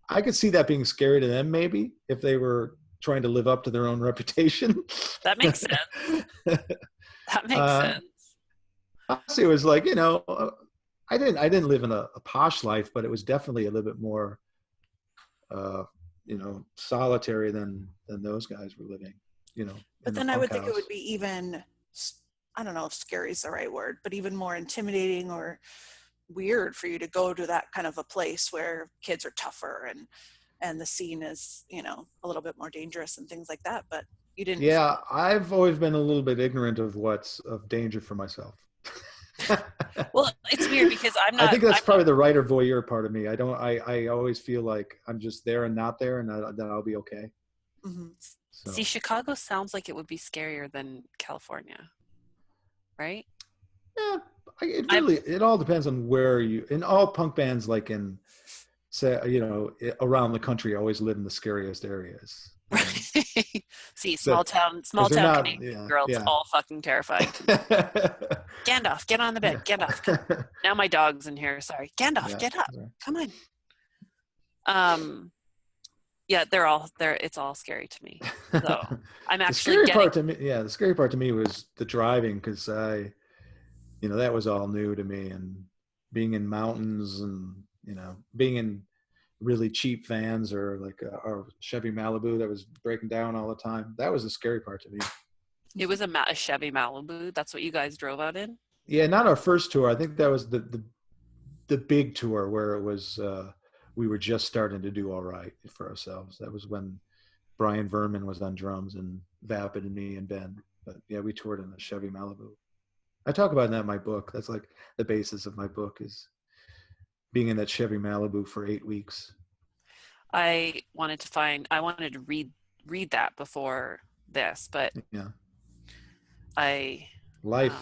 Speaker 4: I could see that being scary to them, maybe, if they were trying to live up to their own reputation.
Speaker 2: That makes sense. That makes sense.
Speaker 4: Honestly, it was like, I didn't live in a posh life, but it was definitely a little bit more, solitary than those guys were living,
Speaker 3: But then I would think it would be even, I don't know if scary is the right word, but even more intimidating or weird for you to go to that kind of a place where kids are tougher and the scene is, a little bit more dangerous and things like that. But you didn't.
Speaker 4: Yeah, I've always been a little bit ignorant of what's of danger for myself.
Speaker 2: Well, it's weird because
Speaker 4: I think that's probably the writer voyeur part of me. I always feel like I'm just there and not there, and that I'll be okay.
Speaker 3: Mm-hmm.
Speaker 4: So.
Speaker 2: See, Chicago sounds like it would be scarier than California, right?
Speaker 4: Yeah, it all depends on where in all punk bands, like in, say, around the country, always live in the scariest areas.
Speaker 2: See, small town Canadian girls, all fucking terrifying. Gandalf, get on the bed. Gandalf. Now my dog's in here. Sorry. Gandalf, get up. Right. Come on. Yeah, it's all scary to me. So I'm actually
Speaker 4: the scary part to me was the driving, because that was all new to me, and being in mountains and, being in really cheap vans, or like our Chevy Malibu that was breaking down all the time. That was the scary part to me.
Speaker 2: It was a Chevy Malibu. That's what you guys drove out in?
Speaker 4: Yeah, not our first tour. I think that was the big tour where it was, we were just starting to do all right for ourselves. That was when Brian Verman was on drums and Vapid and me and Ben. But yeah, we toured in a Chevy Malibu. I talk about that in my book. That's like the basis of my book, is being in that Chevy Malibu for 8 weeks.
Speaker 2: I wanted to read that before this, but
Speaker 4: yeah,
Speaker 2: life.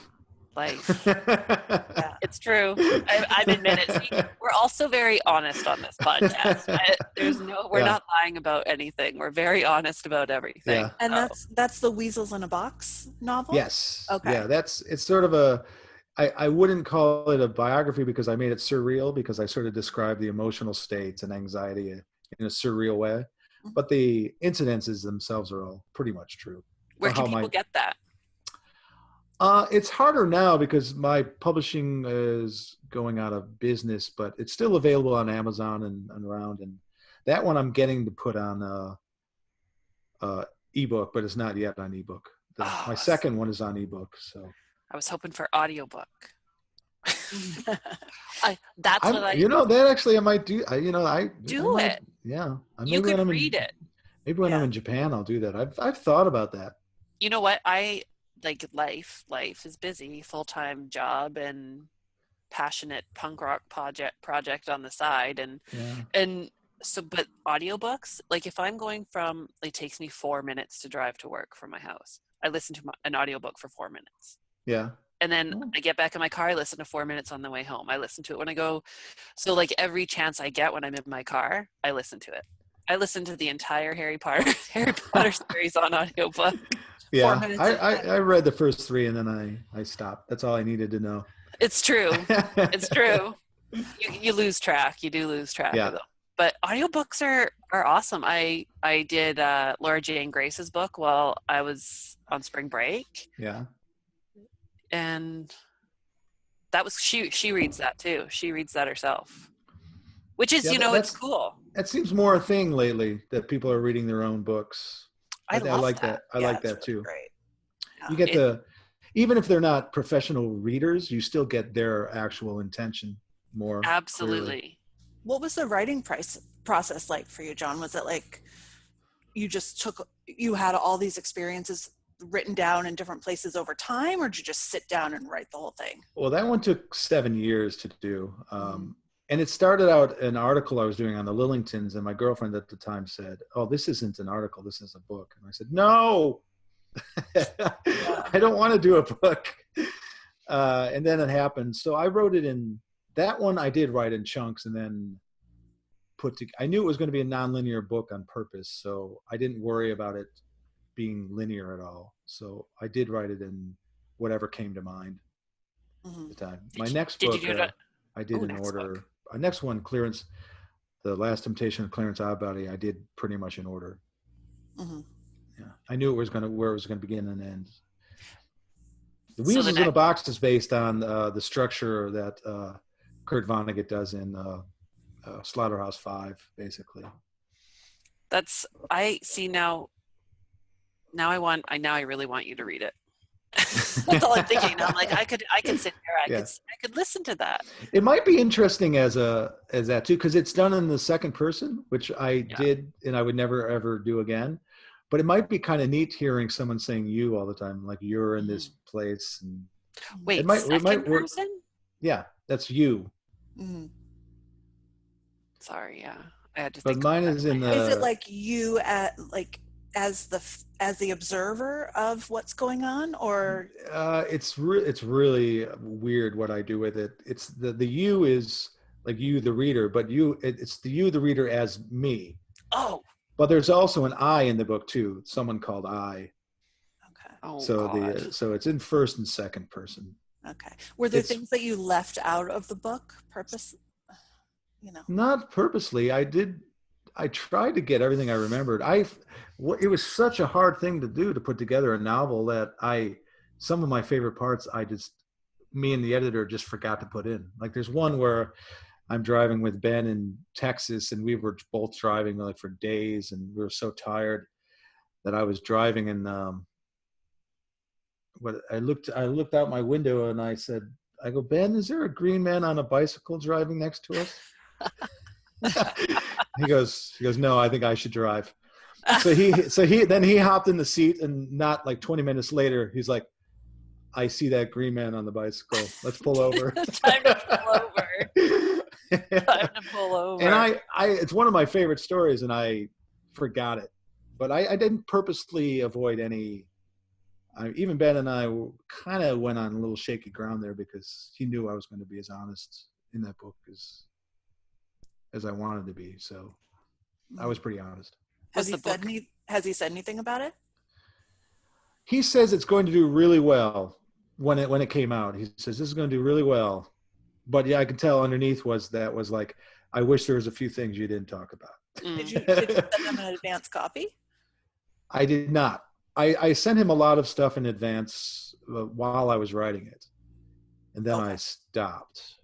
Speaker 2: life.
Speaker 3: Yeah.
Speaker 2: It's true. I'm admit it. See, we're also very honest on this podcast. We're not lying about anything. We're very honest about everything.
Speaker 4: Yeah.
Speaker 3: And that's the Weasels in a Box novel?
Speaker 4: Yes.
Speaker 3: Okay.
Speaker 4: Yeah, it's sort of I wouldn't call it a biography because I made it surreal, because I sort of describe the emotional states and anxiety in a surreal way.
Speaker 3: Mhm.
Speaker 4: But the incidences themselves are all pretty much true.
Speaker 2: Where can people get that?
Speaker 4: It's harder now because my publishing is going out of business, but it's still available on Amazon and around. And that one I'm getting to put on ebook, but it's not yet on ebook. My second one is on ebook. So
Speaker 2: I was hoping for audiobook. That
Speaker 4: actually I might do.
Speaker 2: Do it.
Speaker 4: Yeah,
Speaker 2: You could read it.
Speaker 4: Maybe when I'm in Japan, I'll do that. I've thought about that.
Speaker 2: You know what? I like life. Life is busy, full-time job and passionate punk rock project on the side, and so. But audiobooks, like if I'm going from, it takes me 4 minutes to drive to work from my house. I listen to an audiobook for 4 minutes.
Speaker 4: Yeah.
Speaker 2: And then I get back in my car, I listen to 4 minutes on the way home. I listen to it when I go. So like every chance I get when I'm in my car, I listen to it. I listen to the entire Harry Potter series on audiobook.
Speaker 4: Yeah,
Speaker 3: 4 minutes.
Speaker 4: I read the first 3 and then I stopped. That's all I needed to know.
Speaker 2: It's true. It's true. You lose track. You do lose track of them. But audiobooks are awesome. I did Laura Jane Grace's book while I was on spring break.
Speaker 4: Yeah.
Speaker 2: And that was she reads that too. She reads that herself. Which is, it's cool.
Speaker 4: That seems more a thing lately, that people are reading their own books.
Speaker 2: I like that.
Speaker 4: I like that too.
Speaker 3: Great. Yeah.
Speaker 4: You get even if they're not professional readers, you still get their actual intention more.
Speaker 2: Absolutely.
Speaker 4: Clearly.
Speaker 3: What was the writing process like for you, John? Was it like you had all these experiences written down in different places over time, or did you just sit down and write the whole thing?
Speaker 4: Well, that one took 7 years to do. And it started out an article I was doing on the Lillingtons, and my girlfriend at the time said, "Oh, this isn't an article, this is a book." And I said, "No, I don't want to do a book." And then it happened. So I wrote it in, that one I did write in chunks and then I knew it was going to be a nonlinear book on purpose, so I didn't worry about it being linear at all. So I did write it in whatever came to mind at the time. My next book, I did in order.
Speaker 2: Book.
Speaker 4: Our next one, Clarence, The Last Temptation of Clarence Oddbody, I did pretty much in order.
Speaker 3: Mm-hmm.
Speaker 4: Yeah, I knew where it was going to begin and end. The Weasels in a Box is based on the structure that Kurt Vonnegut does in Slaughterhouse 5, basically.
Speaker 2: I see now. Now I really want you to read it. That's all I'm thinking. I'm like, I could sit there. I could listen to that.
Speaker 4: It might be interesting as that too, because it's done in the second person, which I did, and I would never ever do again. But it might be kind of neat hearing someone saying "you" all the time, like "you're in this place." And
Speaker 2: wait,
Speaker 4: it might work.
Speaker 2: Person?
Speaker 4: Yeah, that's you.
Speaker 3: Mm-hmm.
Speaker 2: Sorry, yeah, I had to.
Speaker 4: But mine is in the.
Speaker 3: Is it like you as the observer of what's going on, or
Speaker 4: it's really weird what I do with it. It's the you is like you the reader, but it's the you the reader as me.
Speaker 2: Oh,
Speaker 4: but there's also an I in the book too, someone called I.
Speaker 3: Okay.
Speaker 2: Oh,
Speaker 4: so
Speaker 2: God.
Speaker 4: So it's in first and second person.
Speaker 3: Okay. Were there things that you left out of the book
Speaker 4: Not purposely. I tried to get everything I remembered. It was such a hard thing to do, to put together a novel, that some of my favorite parts, me and the editor just forgot to put in. Like there's one where I'm driving with Ben in Texas, and we were both driving like for days, and we were so tired that I was driving, and I looked out my window and I said, "Ben, is there a green man on a bicycle driving next to us?" He goes, "No, I think I should drive." So he hopped in the seat, and not like 20 minutes later, he's like, "I see that green man on the bicycle. Let's pull over."
Speaker 2: Time to pull over. Time to pull over.
Speaker 4: And it's one of my favorite stories, and I forgot it, but I didn't purposely avoid any even Ben and I kind of went on a little shaky ground there because he knew I was going to be as honest in that book as I wanted to be. So I was pretty honest.
Speaker 3: Has he said anything about it?
Speaker 4: He says it's going to do really well when it came out. He says this is going to do really well, but yeah, I can tell underneath was like, I wish there was a few things you didn't talk about.
Speaker 3: Did you send them an advance copy?
Speaker 4: I did not. I sent him a lot of stuff in advance while I was writing it, and then I stopped.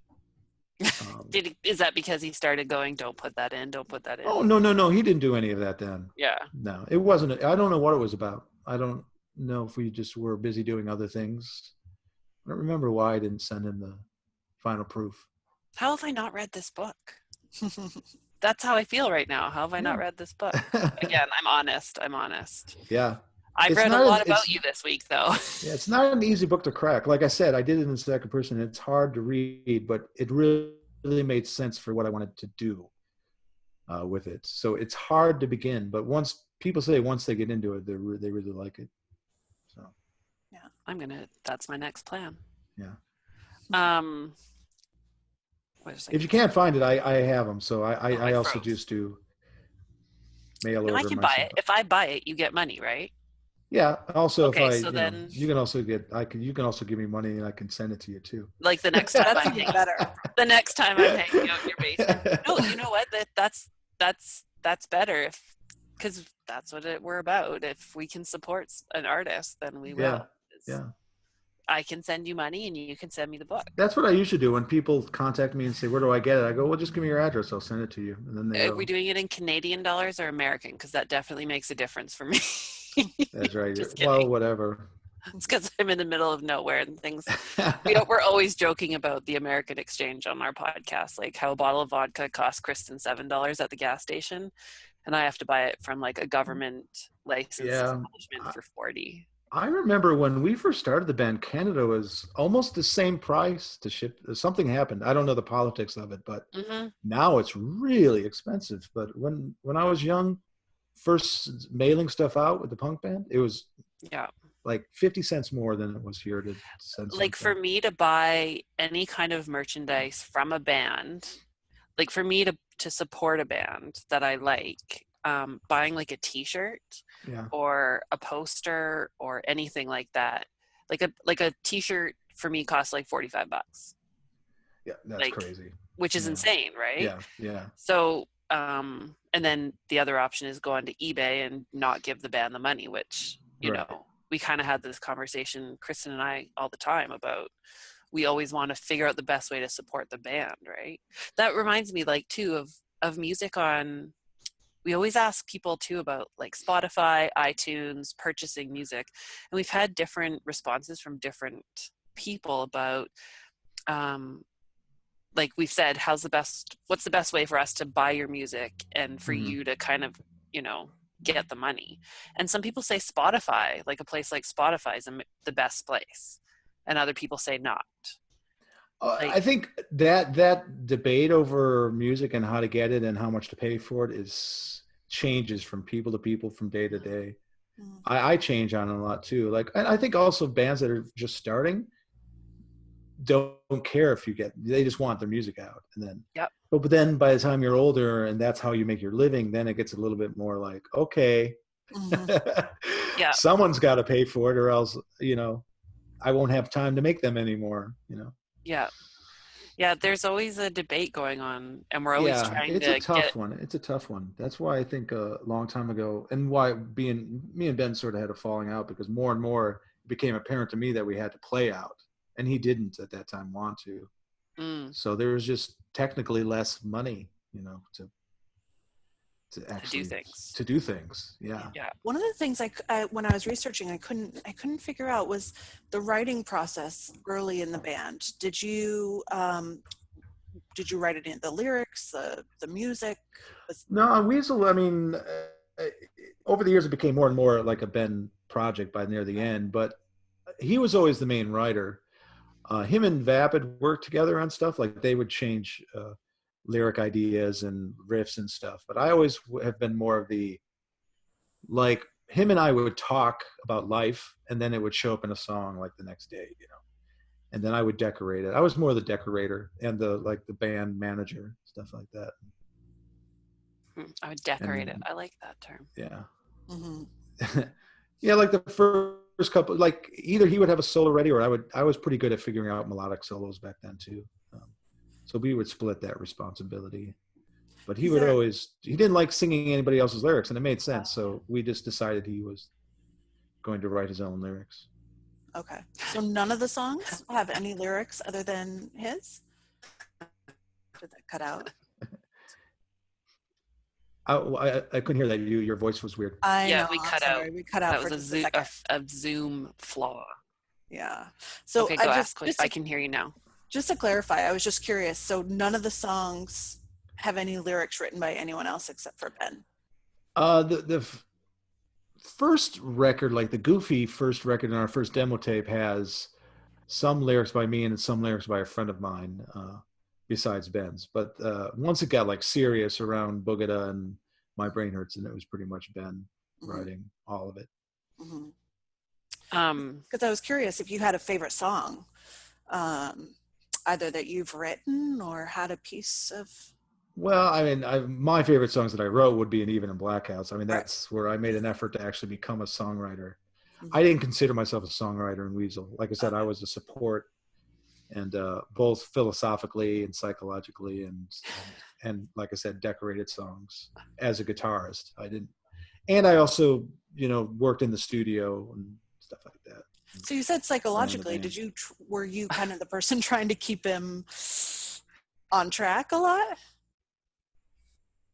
Speaker 2: Is that because he started going, don't put that in, don't put that in?
Speaker 4: Oh, no. He didn't do any of that then.
Speaker 2: Yeah.
Speaker 4: No, it wasn't. I don't know what it was about. I don't know if we just were busy doing other things. I don't remember why I didn't send him the final proof.
Speaker 2: How have I not read this book? That's how I feel right now. How have I not read this book? Again, I'm honest.
Speaker 4: Yeah.
Speaker 2: I've read a lot about you this week, though.
Speaker 4: Yeah, it's not an easy book to crack. Like I said, I did it in the second person. It's hard to read, but it really made sense for what I wanted to do with it. So it's hard to begin, but once they get into it, they really like it. So
Speaker 2: yeah, that's my next plan.
Speaker 4: Yeah. If you can't find it, I have them. So I also just do mail order.
Speaker 2: I can buy it. If I buy it, you get money, right?
Speaker 4: Yeah. Also, you can also give me money and I can send it to you too.
Speaker 2: Like the next time
Speaker 3: that's even better.
Speaker 2: The next time I'm hanging out in your basement. No, you know what? That's better because that's what we're about. If we can support an artist, then we will.
Speaker 4: Yeah.
Speaker 2: I can send you money and you can send me the book.
Speaker 4: That's what I usually do when people contact me and say, where do I get it? I go, well, just give me your address. I'll send it to you. And then
Speaker 2: Are we doing it in Canadian dollars or American? Because that definitely makes a difference for me.
Speaker 4: That's right.
Speaker 2: Well,
Speaker 4: whatever.
Speaker 2: It's because I'm in the middle of nowhere and things. We're always joking about the American exchange on our podcast, like how a bottle of vodka costs Kristen $7 at the gas station. And I have to buy it from like a government licensed establishment for $40.
Speaker 4: I remember when we first started the band, Canada was almost the same price to ship. Something happened. I don't know the politics of it, but now it's really expensive. But when I was young, first mailing stuff out with the punk band, it was like 50 cents more than it was here to send.
Speaker 2: Like for me to buy any kind of merchandise from a band, like for me to support a band that I like, buying like a t-shirt or a poster or anything like that, like a t-shirt for me costs like $45.
Speaker 4: Yeah, that's crazy.
Speaker 2: Which is insane, right?
Speaker 4: Yeah.
Speaker 2: So and then the other option is go onto eBay and not give the band the money, which you know we kind of had this conversation, Kristen and I, all the time about. We always want to figure out the best way to support the band, right? That reminds me, like, too, of music on. We always ask people too about like Spotify, iTunes, purchasing music. And we've had different responses from different people about, like we've said, what's the best way for us to buy your music and for you to kind of, get the money. And some people say Spotify, like a place like Spotify is the best place. And other people say not.
Speaker 4: I think that debate over music and how to get it and how much to pay for it changes from people to people, from day to day. I change on it a lot too. Like, and I think also bands that are just starting don't care if they just want their music out, and then but then by the time you're older and that's how you make your living, then it gets a little bit more like, okay, someone's got to pay for it, or else I won't have time to make them anymore.
Speaker 2: Yeah, there's always a debate going on, and we're always trying to get...
Speaker 4: It's a tough one. That's why I think a long time ago, and why me and Ben sort of had a falling out, because more and more it became apparent to me that we had to play out, and he didn't at that time want to. So there was just technically less money, to do things. Yeah.
Speaker 3: One of the things I when I was researching, I couldn't figure out was the writing process early in the band. Did you write it in the lyrics, the music?
Speaker 4: No, Weasel. I mean, over the years it became more and more like a Ben project by near the end, but he was always the main writer. Him and Vap had worked together on stuff, like they would change lyric ideas and riffs and stuff, but I always have been more of the, like, him and I would talk about life, and then it would show up in a song like the next day, and then I would decorate it. I was more the decorator and the band manager, stuff like that.
Speaker 2: I would decorate it. I like that term.
Speaker 4: Yeah.
Speaker 3: Mm-hmm.
Speaker 4: Yeah, like the first couple, like either he would have a solo ready, or I was pretty good at figuring out melodic solos back then too. So we would split that responsibility. But he didn't like singing anybody else's lyrics, and it made sense. So we just decided he was going to write his own lyrics.
Speaker 3: Okay. So none of the songs have any lyrics other than his? Did that cut out?
Speaker 4: I couldn't hear that. Your voice was weird.
Speaker 3: I know.
Speaker 2: We cut
Speaker 3: sorry.
Speaker 2: out.
Speaker 3: We cut out
Speaker 2: That
Speaker 3: for
Speaker 2: was
Speaker 3: just a second.
Speaker 2: a Zoom flaw.
Speaker 3: Yeah. So
Speaker 2: okay, go ask. I can hear you now.
Speaker 3: Just to clarify, I was just curious. So none of the songs have any lyrics written by anyone else except for Ben?
Speaker 4: The first record, like the goofy first record in our first demo tape, has some lyrics by me and some lyrics by a friend of mine, besides Ben's. But once it got like serious around Boogada and My Brain Hurts, and it was pretty much Ben writing all of it.
Speaker 3: Because I was curious if you had a favorite song, either that you've written or had a piece of.
Speaker 4: Well, I mean, my favorite songs that I wrote would be In Blackouts. I mean, that's where I made an effort to actually become a songwriter. I didn't consider myself a songwriter in Weasel. Like I said, I was a support, and both philosophically and psychologically, and like I said, decorated songs as a guitarist. And I also, worked in the studio and stuff like that.
Speaker 3: So you said psychologically. Were you kind of the person trying to keep him on track a lot?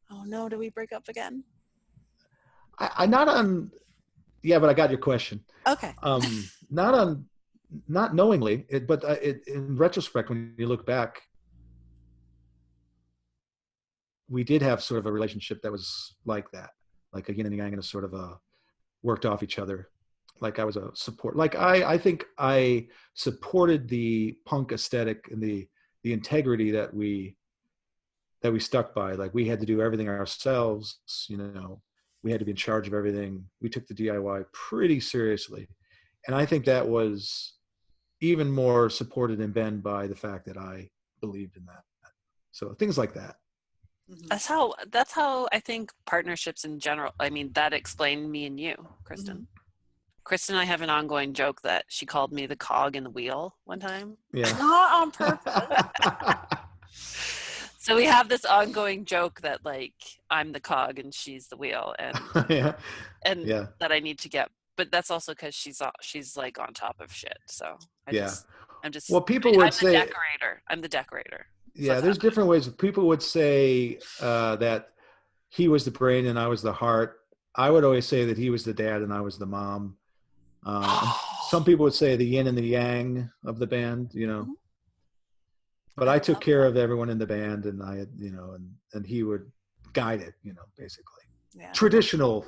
Speaker 3: Oh no, do we break up again?
Speaker 4: Yeah, but I got your question.
Speaker 3: Okay.
Speaker 4: Not knowingly, but in retrospect, when you look back, we did have sort of a relationship that was like that, like a yin and yang, and a sort of worked off each other. Like I was a support. Like I think I supported the punk aesthetic and the integrity that we stuck by. Like we had to do everything ourselves, we had to be in charge of everything. We took the DIY pretty seriously. And I think that was even more supported in Ben by the fact that I believed in that. So things like that.
Speaker 2: That's how I think partnerships in general, I mean, that explained me and you, Kristen. Kristen and I have an ongoing joke that she called me the cog in the wheel one time.
Speaker 4: Yeah.
Speaker 3: Not on purpose.
Speaker 2: So we have this ongoing joke that like I'm the cog and she's the wheel, and that I need to get. But that's also because she's like on top of shit. So I'm just.
Speaker 4: Well, people would say
Speaker 2: the decorator. I'm the decorator.
Speaker 4: Yeah, there's different ways. People would say that he was the brain and I was the heart. I would always say that he was the dad and I was the mom. Some people would say the yin and the yang of the band, But I took care of everyone in the band, and I had, and he would guide it, basically. Yeah. Traditional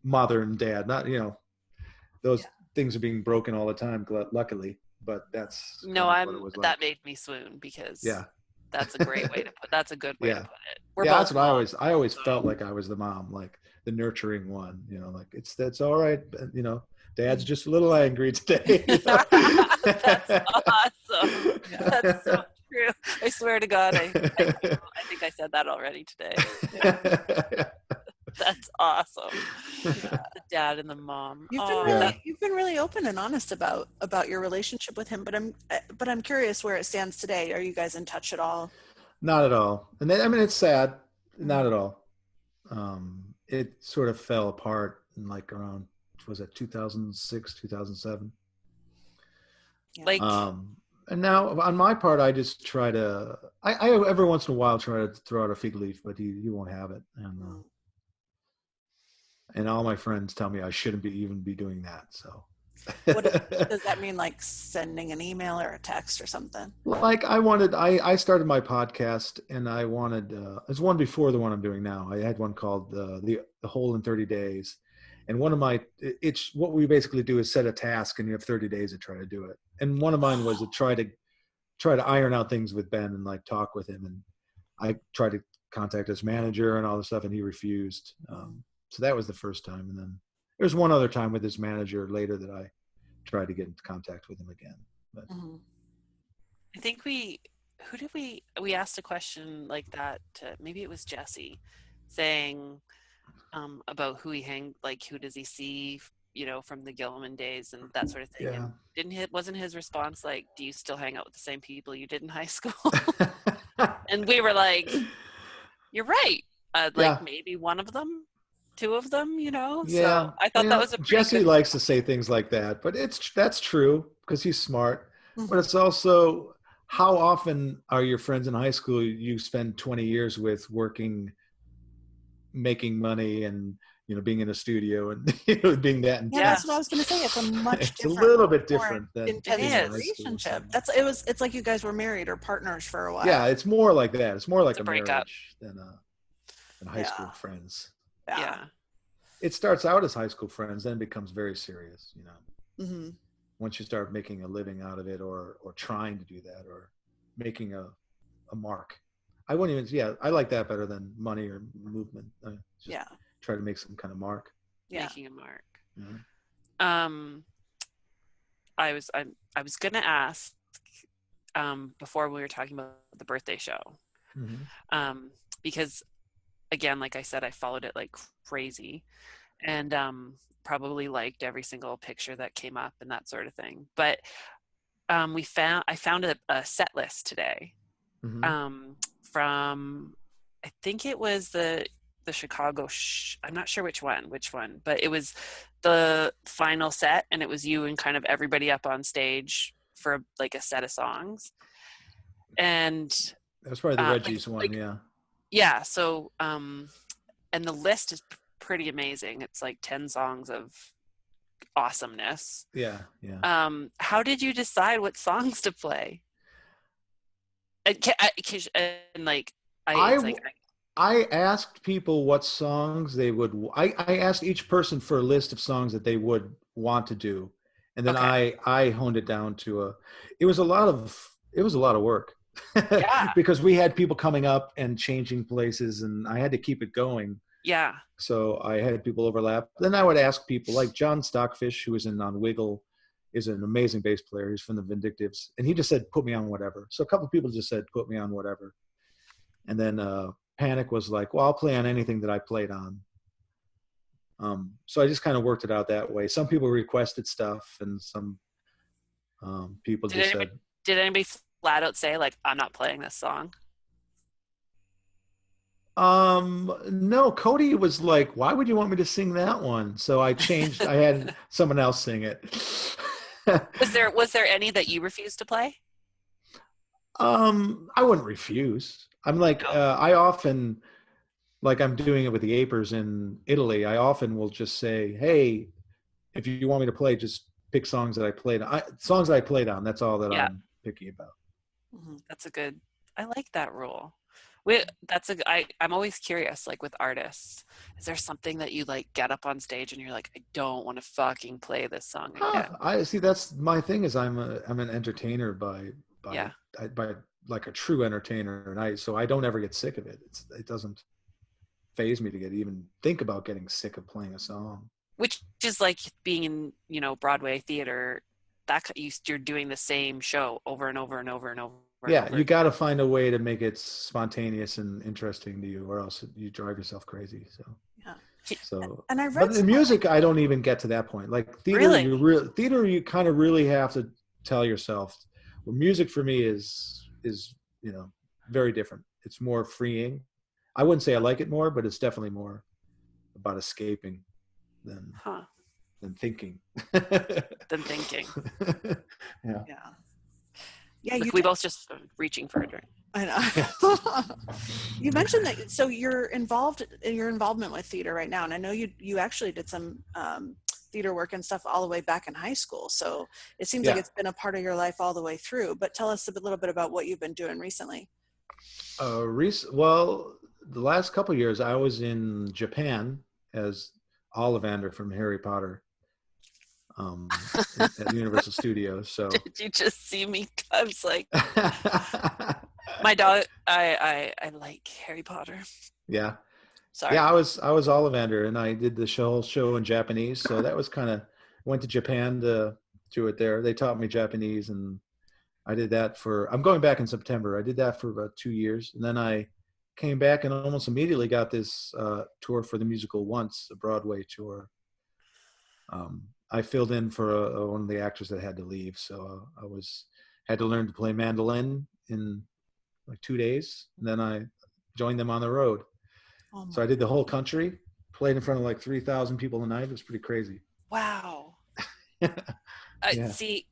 Speaker 4: modern dad, not, those things are being broken all the time, luckily, but that's what it was like.
Speaker 2: That made me swoon because that's a great way to put. That's a good way to put it.
Speaker 4: That's what I always felt like I was the mom, like the nurturing one, like that's all right, Dad's just a little angry today.
Speaker 2: That's awesome. That's so true. I swear to God, I think I said that already today. That's awesome. The dad and the mom.
Speaker 3: You've been really open and honest about your relationship with him, but I'm curious where it stands today. Are you guys in touch at all?
Speaker 4: Not at all. And then, I mean, it's sad. Not at all. It sort of fell apart in like around, was it 2006, 2007?
Speaker 2: Like,
Speaker 4: and now on my part, I just try to, I every once in a while try to throw out a fig leaf, but he won't have it. And all my friends tell me I shouldn't even be doing that. So
Speaker 3: what does that mean? Like sending an email or a text or something?
Speaker 4: Like I started my podcast, and I wanted, it's one before the one I'm doing now. I had one called the Hole in 30 Days. And one of it's what we basically do is set a task, and you have 30 days to try to do it. And one of mine was to try to iron out things with Ben and like talk with him. And I tried to contact his manager and all this stuff, and he refused. So that was the first time. And then There's one other time with his manager later that I tried to get into contact with him again. But
Speaker 2: I think we asked a question like that to, maybe it was Jesse, saying about who who does he see, from the Gilman days and that sort of thing.
Speaker 4: Yeah.
Speaker 2: And wasn't his response like, do you still hang out with the same people you did in high school? And we were like, you're right. Maybe one of them, two of them,
Speaker 4: Yeah.
Speaker 2: So I thought that was a pretty
Speaker 4: Jesse
Speaker 2: good...
Speaker 4: likes to say things like that, but that's true because he's smart. But it's also, how often are your friends in high school you spend 20 years with, working, making money, and being in a studio and being that intense?
Speaker 3: Yeah, that's what I was going to say. It's a much
Speaker 4: it's a little bit different than
Speaker 3: intense
Speaker 4: being in high
Speaker 3: relationship.
Speaker 4: school.
Speaker 3: It's like you guys were married or partners for a while.
Speaker 4: Yeah, it's more like that. It's more like a
Speaker 2: breakup
Speaker 4: marriage than high school friends.
Speaker 2: Yeah.
Speaker 4: It starts out as high school friends, then it becomes very serious,
Speaker 3: Mm-hmm.
Speaker 4: once you start making a living out of it, or trying to do that, or making a mark. I wouldn't even, I like that better than money or movement. Try to make some kind of mark.
Speaker 2: Making a mark.
Speaker 4: Yeah.
Speaker 2: I was gonna ask before we were talking about the birthday show, because again, like I said, I followed it like crazy, and probably liked every single picture that came up and that sort of thing. But I found a set list today from, I think it was the Chicago I'm not sure which one, but it was the final set, and it was you and kind of everybody up on stage for like a set of songs. And
Speaker 4: that was probably the Reggie's one.
Speaker 2: Yeah. So and the list is pretty amazing. It's like 10 songs of awesomeness.
Speaker 4: Yeah.
Speaker 2: How did you decide what songs to play?
Speaker 4: I asked people what songs they would. I asked each person for a list of songs that they would want to do, and then I honed it down to it was a lot of work.
Speaker 2: Yeah.
Speaker 4: Because we had people coming up and changing places, and I had to keep it going.
Speaker 2: Yeah.
Speaker 4: So I had people overlap. Then I would ask people like John Stockfish, who was in On Wiggle, is an amazing bass player. He's from the Vindictives, and he just said, "Put me on whatever." So a couple of people just said, "Put me on whatever," and then Panic was like, "Well, I'll play on anything that I played on." So I just kind of worked it out that way. Some people requested stuff, and some people just said.
Speaker 2: Did anybody flat out say like, "I'm not playing this song"?
Speaker 4: No, Cody was like, "Why would you want me to sing that one?" So I changed. I had someone else sing it.
Speaker 2: Was there any that you refused to play?
Speaker 4: I wouldn't refuse. I'm like, I often, like I'm doing it with the Apers in Italy. I often will just say, "Hey, if you want me to play, just pick songs that I played. Songs that I played on. That's all that I'm picky about."
Speaker 2: That's a good. I like that rule. I'm always curious, like with artists, is there something that you like get up on stage and you're like, I don't want to fucking play this song again?
Speaker 4: I see. That's my thing. Is I'm an entertainer by like a true entertainer, and so I don't ever get sick of it. It doesn't faze me to even think about getting sick of playing a song.
Speaker 2: Which is like being in Broadway theater. You're doing the same show over and over and over and over.
Speaker 4: Yeah, you got to find a way to make it spontaneous and interesting to you, or else you drive yourself crazy. So,
Speaker 3: and I read.
Speaker 4: But in music, I don't even get to that point. Like theater, you kind of really have to tell yourself. Well, music for me is very different. It's more freeing. I wouldn't say I like it more, but it's definitely more about escaping than thinking.
Speaker 2: Yeah, we both just reaching for a drink.
Speaker 3: I know. You mentioned that, so you're involved in your involvement with theater right now, and I know you actually did some theater work and stuff all the way back in high school. So it seems like it's been a part of your life all the way through. But tell us a little bit about what you've been doing recently.
Speaker 4: Well, the last couple of years, I was in Japan as Ollivander from Harry Potter. At Universal Studios. So
Speaker 2: did you just see me? I was like, my dog. I like Harry Potter.
Speaker 4: Yeah,
Speaker 2: Sorry.
Speaker 4: Yeah, I was Ollivander, and I did the show in Japanese. So that was kind of went to Japan to do it there. They taught me Japanese, and I did that for. I'm going back in September. I did that for about 2 years, and then I came back and almost immediately got this tour for the musical Once, a Broadway tour. I filled in for one of the actors that had to leave, so I had to learn to play mandolin in like 2 days, and then I joined them on the road. So I did the whole country, played in front of like 3,000 people a night. It was pretty crazy.
Speaker 2: Wow.
Speaker 4: Yeah.
Speaker 2: See,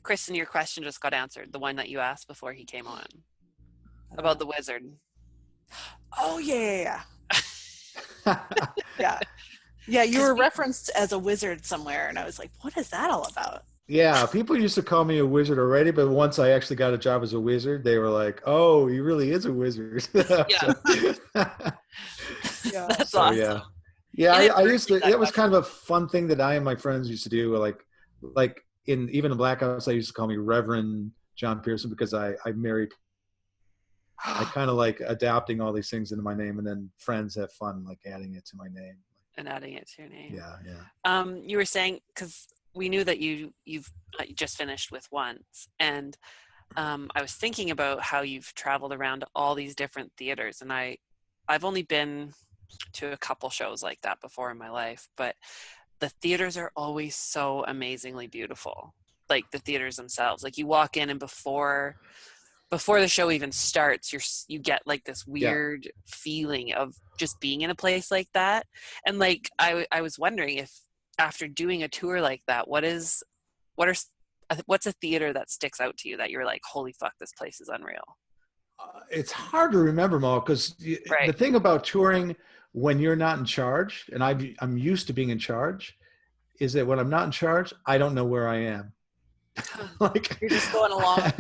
Speaker 2: Kristen, your question just got answered. The one that you asked before he came on about the wizard.
Speaker 3: Oh yeah. Yeah, you were referenced as a wizard somewhere, and I was like, what is that all about?
Speaker 4: Yeah, people used to call me a wizard already, but once I actually got a job as a wizard, they were like, "Oh, he really is a wizard."
Speaker 2: Yeah.
Speaker 3: Yeah.
Speaker 2: That's awesome.
Speaker 4: Yeah. I used to. It was kind of a fun thing that I and my friends used to do. Like even in Blackouts, I used to call me Reverend John Pierson because I married. I kind of like adapting all these things into my name, and then friends have fun like adding it to my name.
Speaker 2: And adding it to your name.
Speaker 4: Yeah.
Speaker 2: You were saying, because we knew that you've just finished with Once, and I was thinking about how you've traveled around to all these different theaters, and I've only been to a couple shows like that before in my life, but the theaters are always so amazingly beautiful. Like the theaters themselves, like you walk in and before the show even starts, you get like this weird feeling of just being in a place like that. And like I was wondering if after doing a tour like that, what's a theater that sticks out to you that you're like, holy fuck, this place is unreal?
Speaker 4: It's hard to remember, Mo, because the thing about touring when you're not in charge, and I'm used to being in charge, is that when I'm not in charge, I don't know where I am. Like
Speaker 3: you're just going along.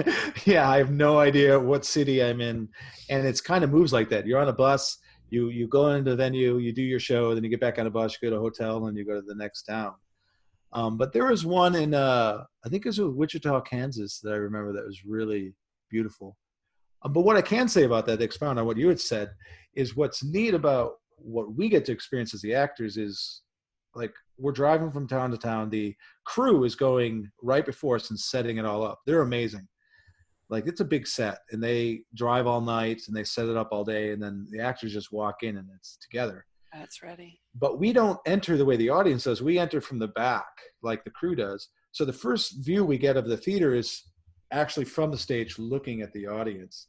Speaker 4: Yeah, I have no idea what city I'm in, and it's kind of moves like that. You're on a bus, you go into the venue, you do your show, then you get back on a bus, you go to a hotel, and you go to the next town. But there was one in I think it was Wichita, Kansas, that I remember that was really beautiful. But what I can say about that, to expound on what you had said, is what's neat about what we get to experience as the actors is, like, we're driving from town to town. The crew is going right before us and setting it all up. They're amazing. Like, it's a big set, and they drive all night and they set it up all day, and then the actors just walk in and it's together.
Speaker 2: That's ready.
Speaker 4: But we don't enter the way the audience does. We enter from the back like the crew does. So the first view we get of the theater is actually from the stage looking at the audience.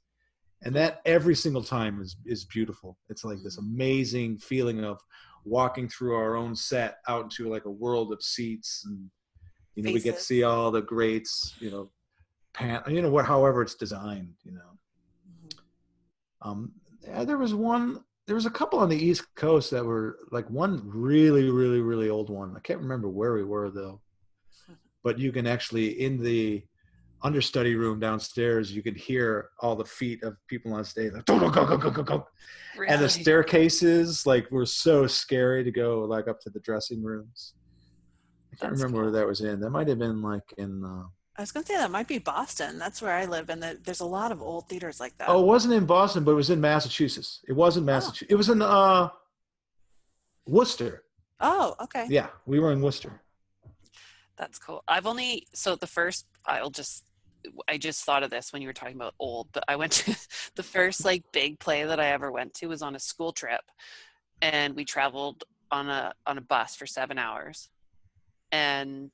Speaker 4: And that every single time is beautiful. It's like this amazing feeling of walking through our own set out into like a world of seats, and we get to see all the greats, however it's designed, there was a couple on the East Coast that were like, one really, really, really old one. I can't remember where we were though, but you can actually, in the understudy room downstairs, you could hear all the feet of people on stage, like, go, go, go, go, go, go. Really? And the staircases like were so scary to go like up to the dressing rooms. I can't remember where that was in. That might have been like in
Speaker 3: I was gonna say that might be Boston. That's where I live, and there's a lot of old theaters like that.
Speaker 4: Oh, it wasn't in Boston, but it was in Massachusetts. It was in Massachusetts. It was in Worcester.
Speaker 3: Oh, okay.
Speaker 4: Yeah, we were in Worcester.
Speaker 2: That's cool. I just thought of this when you were talking about old, but I went to the first like big play that I ever went to was on a school trip, and we traveled on a bus for 7 hours, and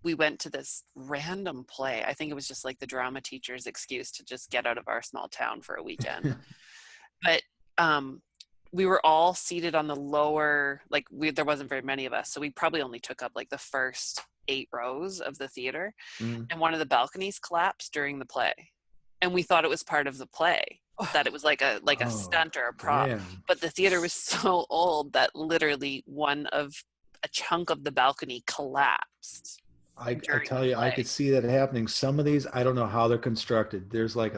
Speaker 2: we went to this random play. I think it was just like the drama teacher's excuse to just get out of our small town for a weekend. But we were all seated on the lower, there wasn't very many of us, so we probably only took up like the first 8 rows of the theater. And one of the balconies collapsed during the play, and we thought it was part of the play, that it was like a stunt or a prop. Damn. But the theater was so old that literally a chunk of the balcony collapsed.
Speaker 4: I tell you, I could see that happening. Some of these, I don't know how they're constructed. There's like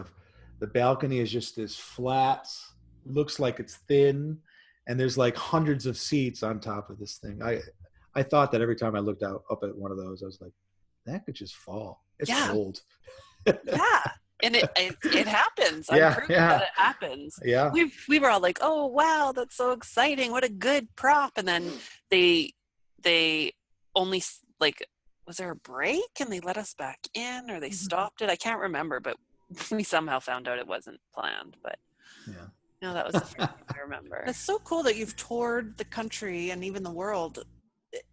Speaker 4: the balcony is just this flat, looks like it's thin, and there's like hundreds of seats on top of this thing. I thought that every time I looked up at one of those, I was like, that could just fall. It's old.
Speaker 3: Yeah.
Speaker 2: And it happens.
Speaker 4: Yeah,
Speaker 2: I'm proof
Speaker 4: yeah.
Speaker 2: that it happens.
Speaker 4: Yeah.
Speaker 2: We were all like, oh wow, that's so exciting, what a good prop. And then they only like, was there a break and they let us back in, or they stopped it? I can't remember, but we somehow found out it wasn't planned. But
Speaker 4: Yeah.
Speaker 2: no, that was the first thing I remember.
Speaker 3: It's so cool that you've toured the country and even the world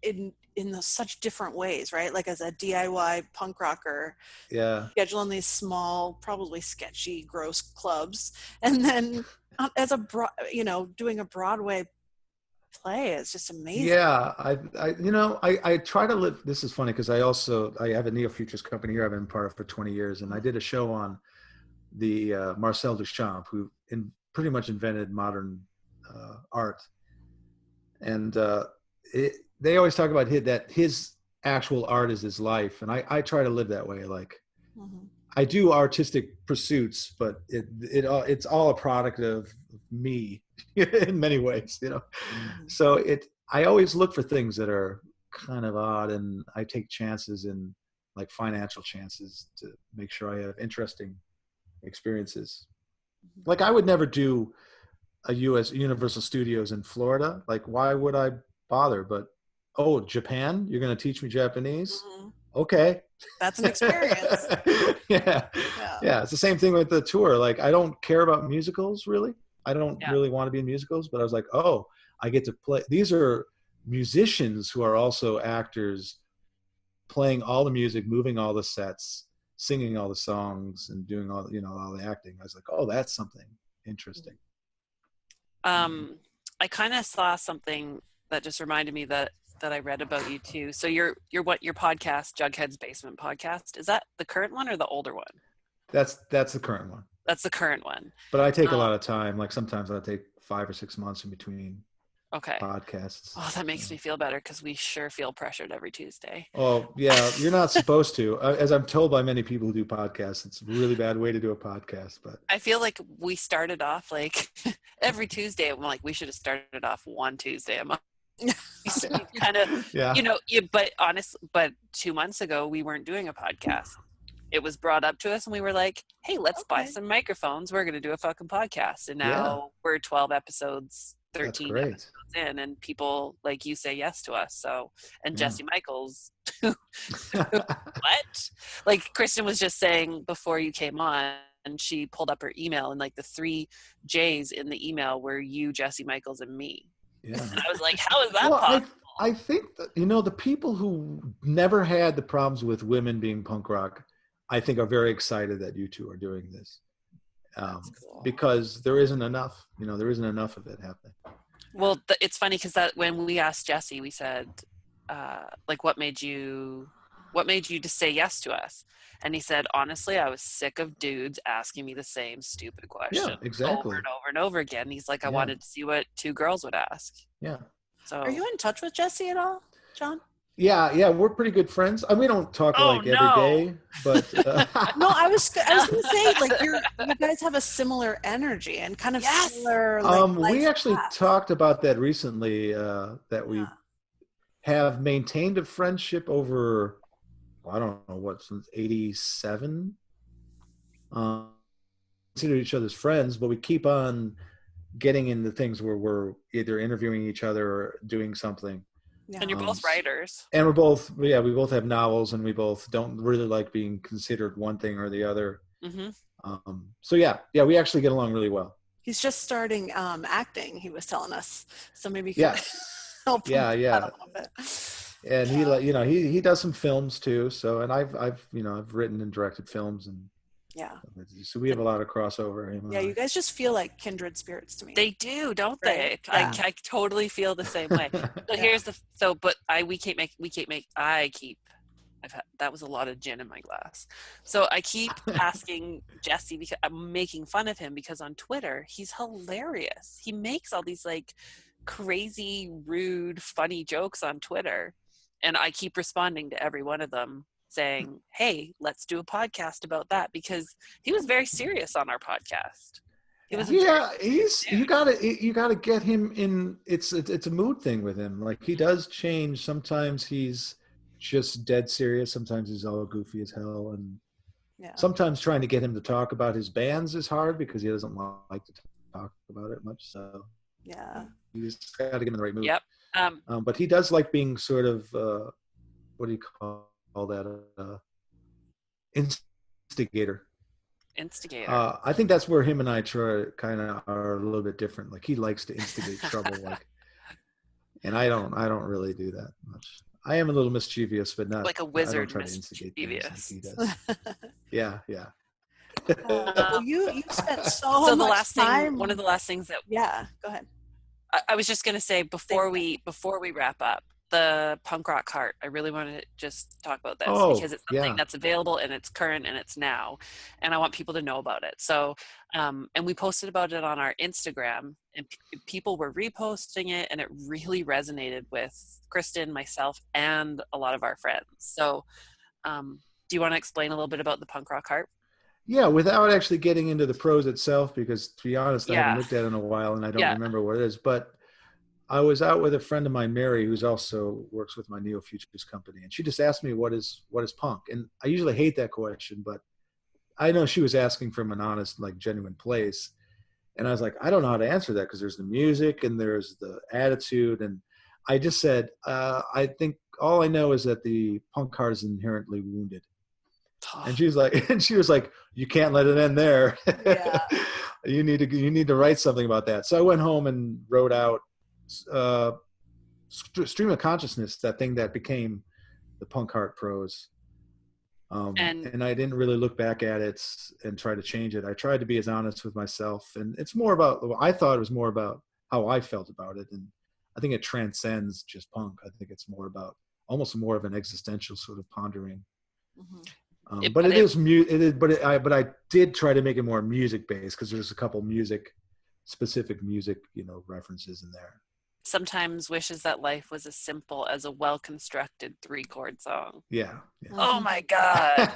Speaker 3: in such different ways, right? Like as a DIY punk rocker,
Speaker 4: Yeah.
Speaker 3: scheduling these small, probably sketchy, gross clubs, and then as doing a Broadway play. It's just amazing.
Speaker 4: Yeah, I try to live. This is funny because I have a neo-futures company here I've been part of for 20 years, and I did a show on the Marcel Duchamp, who pretty much invented modern art, and they always talk about that his actual art is his life, and I try to live that way. Like, I do artistic pursuits, but it's all a product of me in many ways, So I always look for things that are kind of odd, and I take chances in like financial chances to make sure I have interesting experiences. Like I would never do a Universal Studios in Florida. Like, why would I bother? But Japan, you're going to teach me Japanese? Okay.
Speaker 3: That's an experience.
Speaker 4: Yeah. It's the same thing with the tour. Like, I don't care about musicals really. I don't really want to be in musicals, but I was like, I get to play. These are musicians who are also actors, playing all the music, moving all the sets, singing all the songs, and doing all the acting. I was like, that's something interesting.
Speaker 2: I kind of saw something that just reminded me that I read about you too. So your podcast, Jughead's Basement Podcast, is that the current one or the older one?
Speaker 4: That's the current one.
Speaker 2: That's the current one.
Speaker 4: But I take a lot of time. Like sometimes I take 5 or 6 months in between podcasts.
Speaker 2: Oh, that makes me feel better because we sure feel pressured every Tuesday.
Speaker 4: Oh, yeah. You're not supposed to. As I'm told by many people who do podcasts, it's a really bad way to do a podcast. But I
Speaker 2: feel like we started off like every Tuesday. I'm like, we should have started off one Tuesday a month. Kind of, but 2 months ago, we weren't doing a podcast. It was brought up to us and we were like, hey, let's buy some microphones. We're going to do a fucking podcast. And now we're 12 episodes, 13 episodes in, and people like you say yes to us. So, and Jesse Michaels, what? Like Kristen was just saying before you came on, and she pulled up her email, and like the 3 J's in the email were you, Jesse Michaels, and me. Yeah. And I was like, how is that possible?
Speaker 4: I think that, the people who never had the problems with women being punk rock, I think are very excited that you two are doing this. Cool. Because there isn't enough, there isn't enough of it happening.
Speaker 2: Well, it's funny because that when we asked Jesse, we said, like, what made you just say yes to us? And he said, honestly, I was sick of dudes asking me the same stupid question over and over and over again. He's like, I wanted to see what 2 girls would ask.
Speaker 4: Yeah.
Speaker 2: So,
Speaker 3: are you in touch with Jesse at all, John?
Speaker 4: Yeah, we're pretty good friends. I mean, we don't talk every day, but
Speaker 3: no, I was gonna say, like, you guys have a similar energy and kind of similar. Like,
Speaker 4: we actually talked about that recently. That we have maintained a friendship over, I don't know since '87. Consider each other's friends, but we keep on getting into things where we're either interviewing each other or doing something.
Speaker 2: Yeah. And you're both writers.
Speaker 4: And we both have novels, and we both don't really like being considered one thing or the other. Mm-hmm. So we actually get along really well.
Speaker 3: He's just starting acting, he was telling us. So maybe you can help him a little bit.
Speaker 4: And he does some films too. So, and I've written and directed films, and so we have a lot of crossover.
Speaker 3: You guys just feel like kindred spirits to me.
Speaker 2: They do, don't they? Yeah. I totally feel the same way. So that was a lot of gin in my glass. So I keep asking Jesse, because I'm making fun of him, because on Twitter he's hilarious. He makes all these like crazy, rude, funny jokes on Twitter, and I keep responding to every one of them, saying, hey, let's do a podcast about that, because he was very serious on our podcast.
Speaker 4: You gotta get him in. It's a mood thing with him. Like, he does change. Sometimes he's just dead serious. Sometimes he's all goofy as hell. And
Speaker 3: Yeah.
Speaker 4: Sometimes trying to get him to talk about his bands is hard because he doesn't like to talk about it much. So
Speaker 3: Yeah.
Speaker 4: you just got to get him in the right mood.
Speaker 2: Yep.
Speaker 4: But he does like being sort of, what do you call that? Instigator. I think that's where him and I kind of are a little bit different. Like he likes to instigate trouble, and I don't really do that much. I am a little mischievous, but not
Speaker 2: like a wizard.
Speaker 4: I don't try to instigate things like he does. Yeah.
Speaker 3: Well, you spent so
Speaker 2: the
Speaker 3: much
Speaker 2: last
Speaker 3: time.
Speaker 2: thing, one of the last things that
Speaker 3: Go ahead.
Speaker 2: I was just going to say before we wrap up, the punk rock cart. I really want to just talk about this because it's something that's available and it's current and it's now, and I want people to know about it. So, and we posted about it on our Instagram, and people were reposting it, and it really resonated with Kristen, myself, and a lot of our friends. So, do you want to explain a little bit about the punk rock cart?
Speaker 4: Yeah, without actually getting into the prose itself, because to be honest, I haven't looked at it in a while and I don't remember what it is. But I was out with a friend of mine, Mary, who's also works with my Neo Futures company, and she just asked me what is punk, and I usually hate that question, but I know she was asking from an honest, like genuine place, and I was like, I don't know how to answer that because there's the music and there's the attitude, and I just said, I think all I know is that the punk heart is inherently wounded. And she was like, you can't let it end there.
Speaker 3: Yeah.
Speaker 4: you need to write something about that. So I went home and wrote out Stream of Consciousness, that thing that became the punk heart prose. And I didn't really look back at it and try to change it. I tried to be as honest with myself, and it's more about, I thought it was more about how I felt about it. And I think it transcends just punk. I think it's more about almost more of an existential sort of pondering.
Speaker 3: Mm-hmm.
Speaker 4: But I did try to make it more music based because there's a couple specific music, references in there.
Speaker 2: Sometimes wishes that life was as simple as a well-constructed 3-chord song.
Speaker 4: Yeah.
Speaker 2: Oh my God.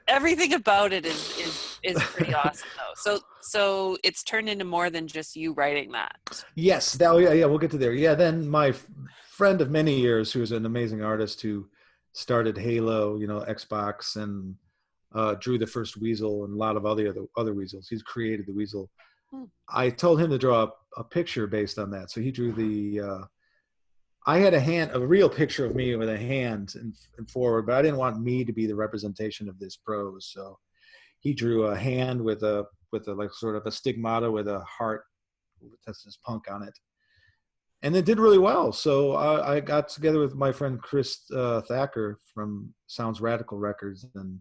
Speaker 2: Everything about it is pretty awesome though. So it's turned into more than just you writing that.
Speaker 4: Yes. We'll get to there. Yeah. Then my friend of many years, who's an amazing artist who started Halo, Xbox, and drew the first Weasel and a lot of other Weasels. He's created the Weasel. I told him to draw a picture based on that. So he drew I had a real picture of me with a hand and forward, but I didn't want me to be the representation of this prose. So he drew a hand with a like sort of a stigmata with a heart that says punk on it. And it did really well. So I got together with my friend Chris Thacker from Sounds Radical Records, and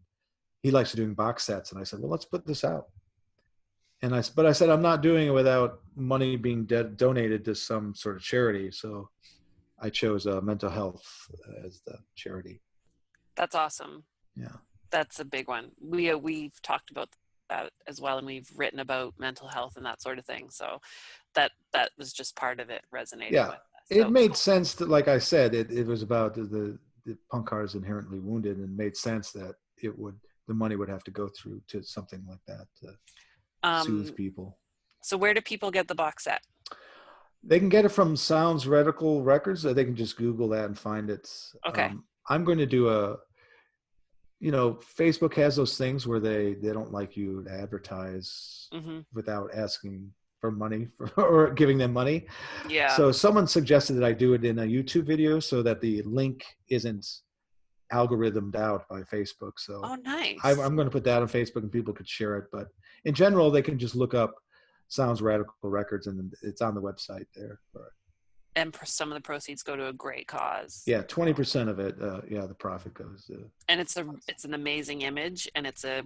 Speaker 4: he likes doing box sets. And I said, well, let's put this out. But I said, I'm not doing it without money being donated to some sort of charity. So I chose mental health as the charity.
Speaker 2: That's awesome.
Speaker 4: Yeah.
Speaker 2: That's a big one. We've talked about that as well, and we've written about mental health and that sort of thing. So that was just part of it resonating with us. So,
Speaker 4: it made sense that, like I said, it was about the punk heart is inherently wounded, and made sense that the money would have to go through to something like that to soothe people.
Speaker 2: So where do people get the box set?
Speaker 4: They can get it from Sounds Radical Records. They can just Google that and find it.
Speaker 2: Okay.
Speaker 4: I'm going to do Facebook has those things where they don't like you to advertise without asking for money or giving them money.
Speaker 2: Yeah.
Speaker 4: So someone suggested that I do it in a YouTube video so that the link isn't algorithmed out by Facebook. So
Speaker 2: nice.
Speaker 4: I'm going to put that on Facebook and people could share it. But in general, they can just look up Sounds Radical Records and it's on the website there.
Speaker 2: And some of the proceeds go to a great cause.
Speaker 4: Yeah, 20% of it. The profit goes.
Speaker 2: And it's an amazing image, and it's a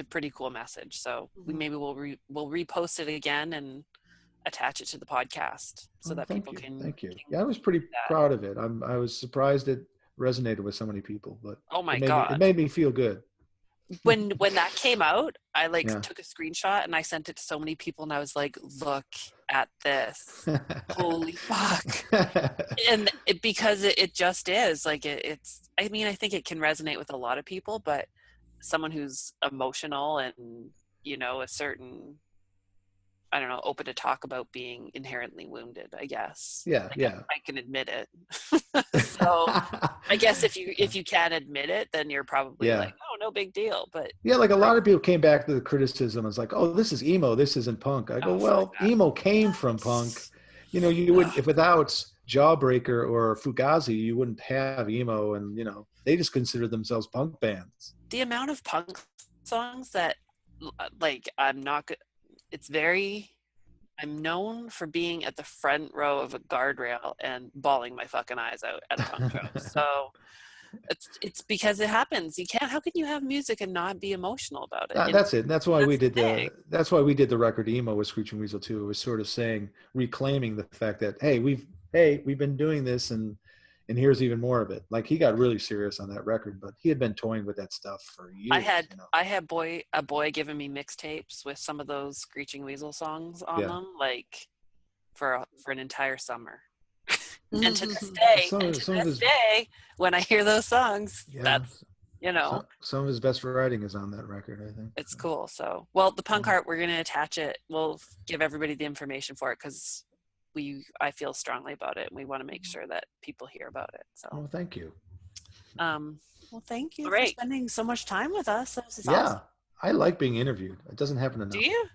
Speaker 2: pretty cool message. So maybe we'll repost it again and attach it to the podcast so that people can.
Speaker 4: Thank you. Yeah, I was pretty proud of it. I was surprised it resonated with so many people, but
Speaker 2: oh my God,
Speaker 4: it made me feel good.
Speaker 2: When that came out, I took a screenshot and I sent it to so many people, and I was like, look at this. Holy fuck. And because it just is like it's I think it can resonate with a lot of people, but someone who's emotional and a certain, I don't know, open to talk about being inherently wounded, I guess.
Speaker 4: Yeah.
Speaker 2: I can admit it. So I guess if you can admit it, then you're probably like, oh no big deal. But
Speaker 4: yeah, like a lot of people came back to the criticism. It's like, oh, this is emo. This isn't punk. I go, well, emo came from punk. You know, you wouldn't, if without Jawbreaker or Fugazi, you wouldn't have emo, and you know, they just consider themselves punk bands.
Speaker 2: The amount of punk songs that, like, I'm not good. It's very. I'm known for being at the front row of a guardrail and bawling my fucking eyes out at a punk show. So it's because it happens. You can't. How can you have music and not be emotional about it?
Speaker 4: That's it. That's why we did
Speaker 2: thing.
Speaker 4: That's why we did the record emo with Screeching Weasel too. It was sort of saying, reclaiming the fact that we've been doing this, and here's even more of it. Like, he got really serious on that record, but he had been toying with that stuff for years. I had
Speaker 2: a boy giving me mixtapes with some of those Screeching Weasel songs on them, like for an entire summer. And to this day, when I hear those songs, that's, you know,
Speaker 4: some of his best writing is on that record, I think.
Speaker 2: It's cool. So, well, the punk art, we're going to attach it. We'll give everybody the information for it, because I feel strongly about it, and we want to make sure that people hear about it. So,
Speaker 4: well, thank you.
Speaker 3: Well, thank you for spending so much time with us.
Speaker 4: Awesome. I like being interviewed. It doesn't happen enough.
Speaker 2: Do you?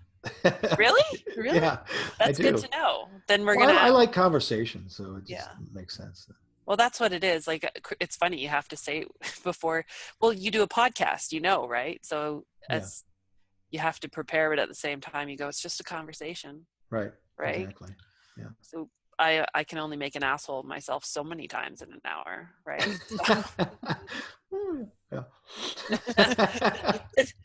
Speaker 2: Really?
Speaker 4: Yeah,
Speaker 2: that's good to know. Then I
Speaker 4: like conversation, so it just makes sense.
Speaker 2: Well, that's what it is. Like, it's funny, you have to say before. Well, you do a podcast, you know, right? So as you have to prepare it at the same time. You go, it's just a conversation.
Speaker 4: Right.
Speaker 2: Right.
Speaker 4: Exactly. Yeah.
Speaker 2: So I can only make an asshole of myself so many times in an hour, right?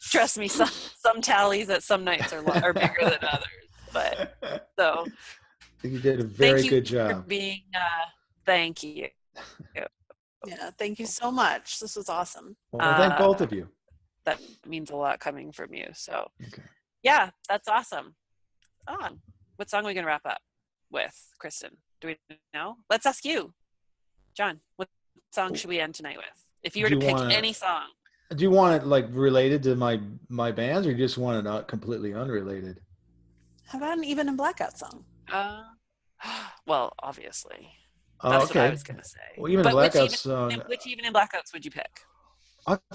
Speaker 2: Trust me, some tallies at some nights are bigger than others. But so
Speaker 4: you did a very good job.
Speaker 2: For being, thank you.
Speaker 3: Yeah, thank you so much. This was awesome.
Speaker 4: Well, thank both of you.
Speaker 2: That means a lot coming from you. So, yeah, that's awesome. What song are we gonna wrap up with, Kristen? Do we know? Let's ask you, John. What song should we end tonight with? If you were to pick any song.
Speaker 4: Do you want it like related to my bands, or you just want it completely unrelated?
Speaker 3: How about an Even in Blackouts song?
Speaker 2: Well, obviously. That's what I was gonna say.
Speaker 4: Well, Even in Blackouts song.
Speaker 2: Which Even in Blackouts would you pick?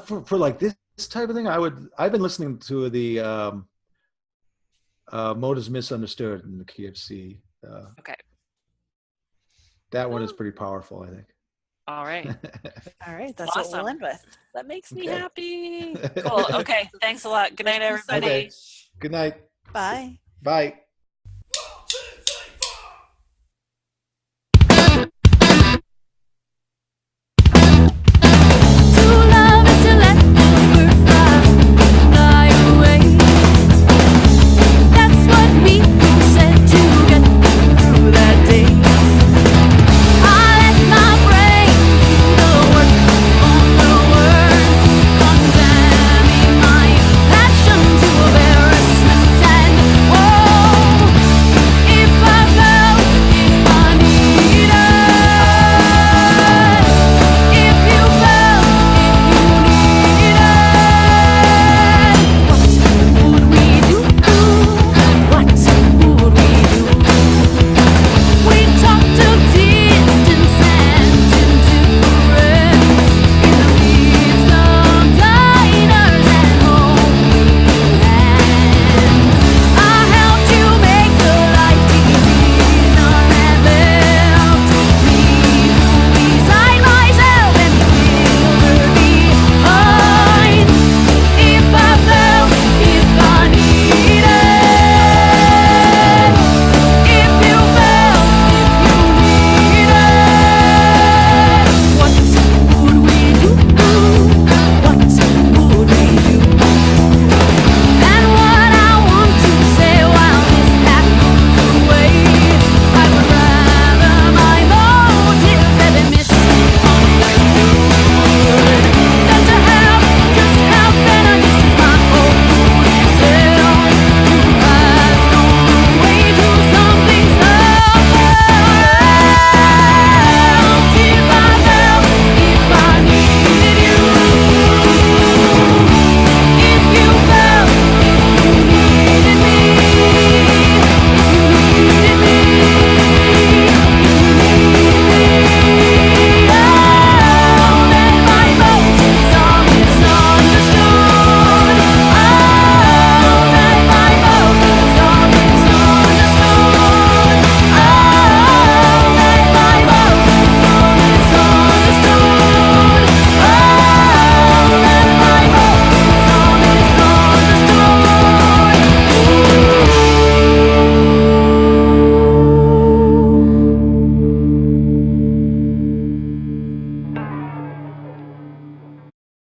Speaker 4: For like this type of thing, I've been listening to the Motives Misunderstood in the key of C.
Speaker 2: Okay.
Speaker 4: That one is pretty powerful, I think.
Speaker 2: All right.
Speaker 3: All right. That's awesome. What we'll end with.
Speaker 2: That makes me happy. Cool. Okay. Thanks a lot. Good night, everybody.
Speaker 4: Okay. Good night.
Speaker 3: Bye.
Speaker 4: Bye.